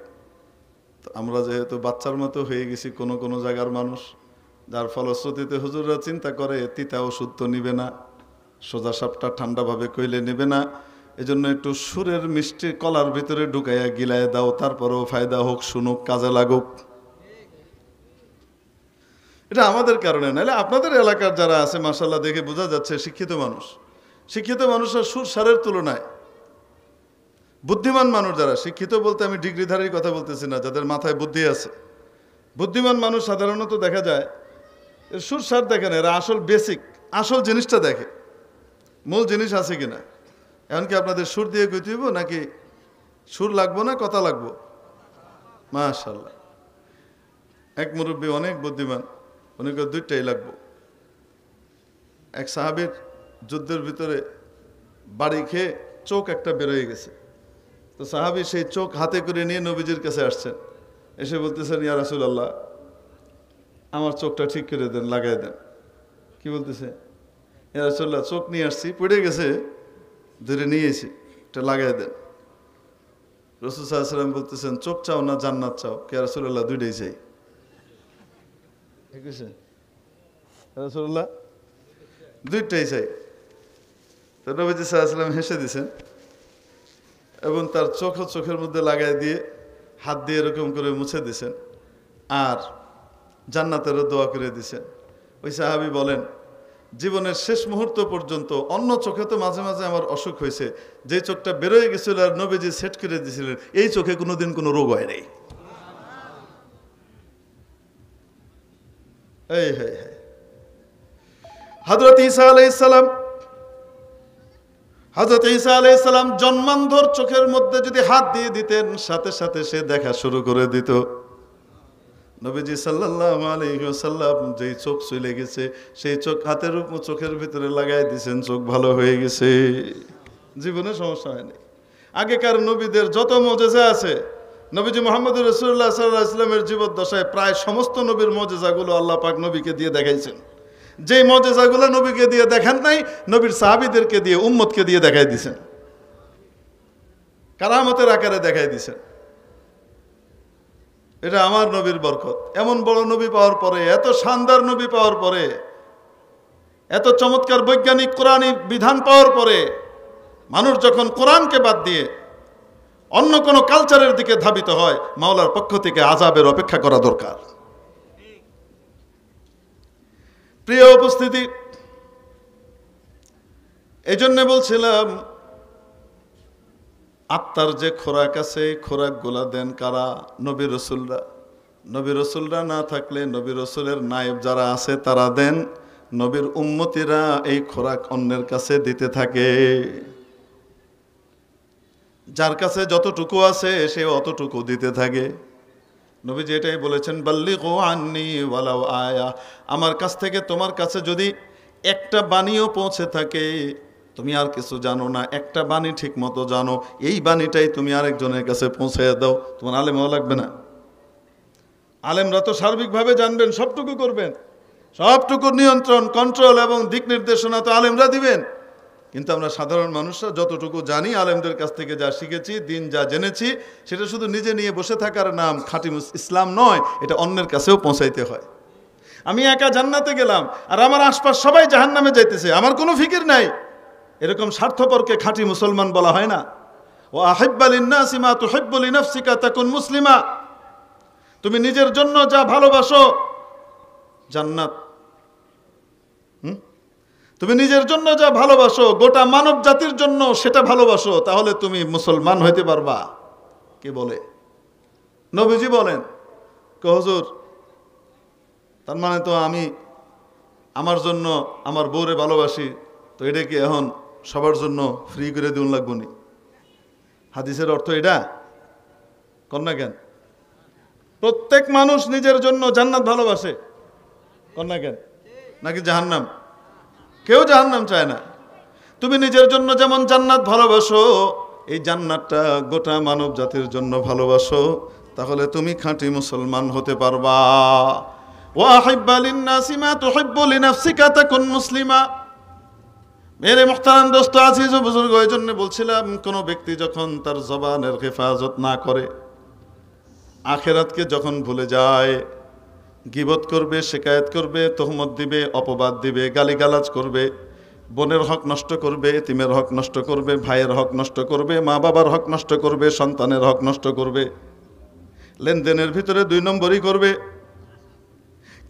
তো আমরা যেহেতু বাচ্চার মতো হয়ে গেছি কোনো কোনো জায়গার মানুষ, যার ফলশ্রুতিতে হুজুররা চিন্তা করে তিতা ওষুধ তো নিবে না, সোজা সাপটা ঠান্ডাভাবে কইলে নেবে না, এজন্য একটু সুরের মিষ্টি কলার ভিতরে ঢুকাইয়া গিলায় দাও, তারপরেও ফায়দা হোক, শুনুক, কাজে লাগুক। এটা আমাদের কারণে, নাহলে আপনাদের এলাকার যারা আছে মাশাআল্লাহ দেখে বোঝা যাচ্ছে শিক্ষিত মানুষ। শিক্ষিত মানুষরা সুর সারের তুলনায় বুদ্ধিমান মানুষ যারা, শিক্ষিত বলতে আমি ডিগ্রিধারীর কথা বলতেছি না, যাদের মাথায় বুদ্ধি আছে, বুদ্ধিমান মানুষ সাধারণত দেখা যায় সুর সার দেখে না, এরা আসল বেসিক, আসল জিনিসটা দেখে, মূল জিনিস আছে কিনা। এমনকি আপনাদের সুর দিয়ে কইতে হইব নাকি সুর লাগবো না কথা লাগবো? মাশাআল্লাহ, এক মুরব্বী অনেক বুদ্ধিমান, উনি কয় 2টাই লাগবো। এক সাহাবীর যুদ্ধের ভিতরে বাড়ি খেয়ে চোখ একটা বেরোয় গেছে, তো সাহাবী সেই চোখ হাতে করে নিয়ে নবীজির কাছে আসছেন, এসে বলতেছেন ইয়া রাসূলুল্লাহ আমার চোখটা ঠিক করে দেন, লাগাই দেন। কি বলতেছে? ইয়া রাসূলুল্লাহ চোখ নিয়ে আসছি, পড়ে গেছে, ধরে নিয়েছি, এটা লাগাই দেন। রাসূল সাল্লাল্লাহু আলাইহি ওয়াসাল্লাম বলতেছেন চোখ চাও না জান্নাত চাও? ইয়া রাসূলুল্লাহ 2টাই চাই। ঠিক আছে রাসূলুল্লাহ 2টাই চাই। তো নবীজি সাল্লাল্লাহু আলাইহি ওয়াসাল্লাম হেসে দিয়েছেন এবং তার চোখের মধ্যে লাগাই দিয়ে হাত দিয়ে এরকম করে মুছে দিয়েছেন, আর জান্নাতেরও দোয়া করে দিয়েছেন। ওই সাহাবী বলেন জীবনের শেষ মুহূর্ত পর্যন্ত অন্য চোখে তো মাঝে মাঝে আমার অসুখ হয়েছে, যে চোখটা বেরোয় গেছিল আর নবীজি সেট করে দিয়েছিলেন, এই চোখে কোনোদিন কোনো রোগ হয় নাই। হযরত ঈসা আলাইহিস সালাম জন্মান্ধর চোখের মধ্যে যদি হাত দিয়ে দিতেন, সাথে সাথে সে দেখা শুরু করে দিত। নবীজি সাল্লাল্লাহু আলাইহি ওয়াসাল্লাম যেই চোখ চলে গেছে, সেই চোখ হাতের চোখের ভিতরে লাগাই দিয়েছেন, চোখ ভালো হয়ে গেছে, জীবনে সমস্যা হয়নি। আগেকার নবীদের যত মুজিজা আছে, নবীজি মুহাম্মদুর রাসূলুল্লাহ সাল্লাল্লাহু আলাইহি ওয়াসাল্লামের জীবদ্দশায় প্রায় সমস্ত নবীর মুজিজাগুলো আল্লাহ পাক নবীকে দিয়ে দেখাইছেন। যেই মুজিজাগুলো নবীকে দিয়ে দেখান নাই, নবীর সাহাবীদেরকে দিয়ে, উম্মতকে দিয়ে দেখাই দিয়েছেন, কারামতের আকারে দেখাই দিয়েছেন। এটা আমার নবীর বরকত। এমন বড় নবী পাওয়ার পরে, এত শানদার নবী পাওয়ার পরে, এত চমৎকার বৈজ্ঞানিক কোরআনী বিধান পাওয়ার পরে, মানুষ যখন কোরআনকে বাদ দিয়ে অন্য কোনো কালচারের দিকে ধাবিত হয়, মাওলার পক্ষ থেকে আযাবের অপেক্ষা করা দরকার। প্রিয় উপস্থিতি, এই জন্য বলছিলাম, আত্মার যে খোরাক আছে, খোরাকগুলা দেন কারা? নবী রসুলরা। নবী রসুলরা না থাকলে নবী রসুলের নায়েব যারা আছে তারা দেন, নবীর উম্মতিরা এই খোরাক অন্যের কাছে দিতে থাকে। যার কাছে যতটুকু আছে সে অতটুকু দিতে থাকে। নবীজি এটাই বলেছেন, বাল্লিগু আন্নি ওয়ালাউ আয়া, আমার কাছ থেকে তোমার কাছে যদি একটা বাণীও পৌঁছে থাকে, তুমি আর কিছু জানো না, একটা বাণী ঠিক মতো জানো, এই বাণীটাই তুমি আরেকজনের কাছে পৌঁছে দাও, তোমার আলেম হওয়া লাগবে না। আলেমরা তো সার্বিকভাবে জানবেন, সবটুকু করবেন, সবটুকু নিয়ন্ত্রণ, কন্ট্রোল এবং দিক নির্দেশনা তো আলেমরা দিবেন। কিন্তু আমরা সাধারণ মানুষরা যতটুকু জানি, আলেমদের কাছ থেকে যা শিখেছি, দিন যা জেনেছি, সেটা শুধু নিজে নিয়ে বসে থাকার নাম খাঁটি ইসলাম নয়, এটা অন্যের কাছেও পৌঁছাইতে হয়। আমি একা জান্নাতে গেলাম আর আমার আশপাশ সবাই জাহান্নামে যাইতেছে, আমার কোনো ফিকির নাই, এরকম স্বার্থপরকে খাঁটি মুসলমান বলা হয় না। ও আহিব্বা লিন্নাসি মা তুহিব্বু লিনাফসিকা তাকুন মুসলিমা, তুমি নিজের জন্য যা ভালোবাসো জান্নাত, তুমি নিজের জন্য যা ভালোবাসো গোটা মানব জাতির জন্য সেটা ভালোবাসো, তাহলে তুমি মুসলমান হইতে পারবা। কে বলে? নবীজি বলেন। হুজুর, তার মানে তো আমি আমার জন্য আমার বউরে ভালোবাসি, তো এটা কি এখন সবার জন্য ফ্রি করে দিন লাগবো নি? হাদিসের অর্থ এটা কন্যা কেন? প্রত্যেক মানুষ নিজের জন্য জান্নাত ভালোবাসে, কন্যা কেন? নাকি জাহান্নাম? কেউ জাহান্নাম চায় না। তুমি নিজের জন্য যেমন জান্নাত ভালোবাসো, এই জান্নাতটা গোটা মানব জাতির জন্য ভালোবাসো, তাহলে তুমি খাঁটি মুসলমান হতে পারবা। ওয়া আহিব্বা লিন্নাসি মা তুহিব্বু লিনাফসিকা তাকুন মুসলিমা। মেরে মুহতারাম দোস্ত, আজিজ ও বুজুর্গ, এই জন্য বলছিলাম, কোন ব্যক্তি যখন তার জবানের হেফাজত না করে, আখেরাতকে যখন ভুলে যায়, গীবত করবে, শিকায়েত করবে, তহমত দিবে, অপবাদ দিবে, গালিগালাজ করবে, বোনের হক নষ্ট করবে, এতিমের হক নষ্ট করবে, ভাইয়ের হক নষ্ট করবে, মা বাবার হক নষ্ট করবে, সন্তানের হক নষ্ট করবে, লেনদেনের ভিতরে 2 নম্বরই করবে।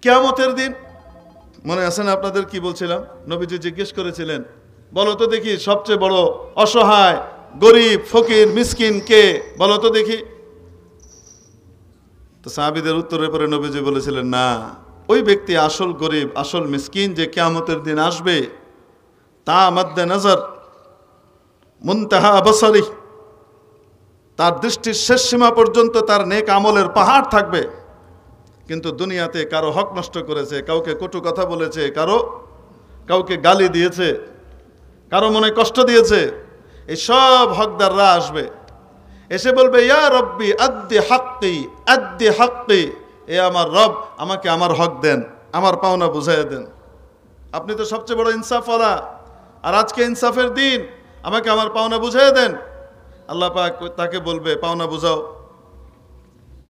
কিয়ামতের দিন মনে আছে না আপনাদের? কি বলছিলাম? নবীজি জিজ্ঞেস করেছিলেন, বলো তো দেখি সবচেয়ে বড় অসহায়, গরিব, ফকির, মিসকিন কে? বলো তো দেখি। তো সাহাবীদের উত্তরের পরে নবীজি বলেছিলেন, না, ওই ব্যক্তি আসল গরিব, আসল মিসকিন যে কিয়ামতের দিন আসবে, তা মাদ্দে নজর মুনতাহা বসরি, তার দৃষ্টির শেষ সীমা পর্যন্ত তার নেক আমলের পাহাড় থাকবে, কিন্তু দুনিয়াতে কারো হক নষ্ট করেছে, কাউকে কটু কথা বলেছে, কাউকে গালি দিয়েছে, কারো মনে কষ্ট দিয়েছে, এই সব হকদাররা আসবে, এসে বলবে, ইয়া রব্বি আদ্দি হাক্কি, আদ্দি হাক্কি, এ আমার রব, আমাকে আমার হক দেন, আমার পাওনা বুঝাইয়া দেন। আপনি তো সবচেয়ে বড় ইনসাফওয়ালা, আর আজকে ইনসাফের দিন, আমাকে আমার পাওনা বুঝাইয়া দেন। আল্লাহ পাক তাকে বলবে, পাওনা বুঝাও।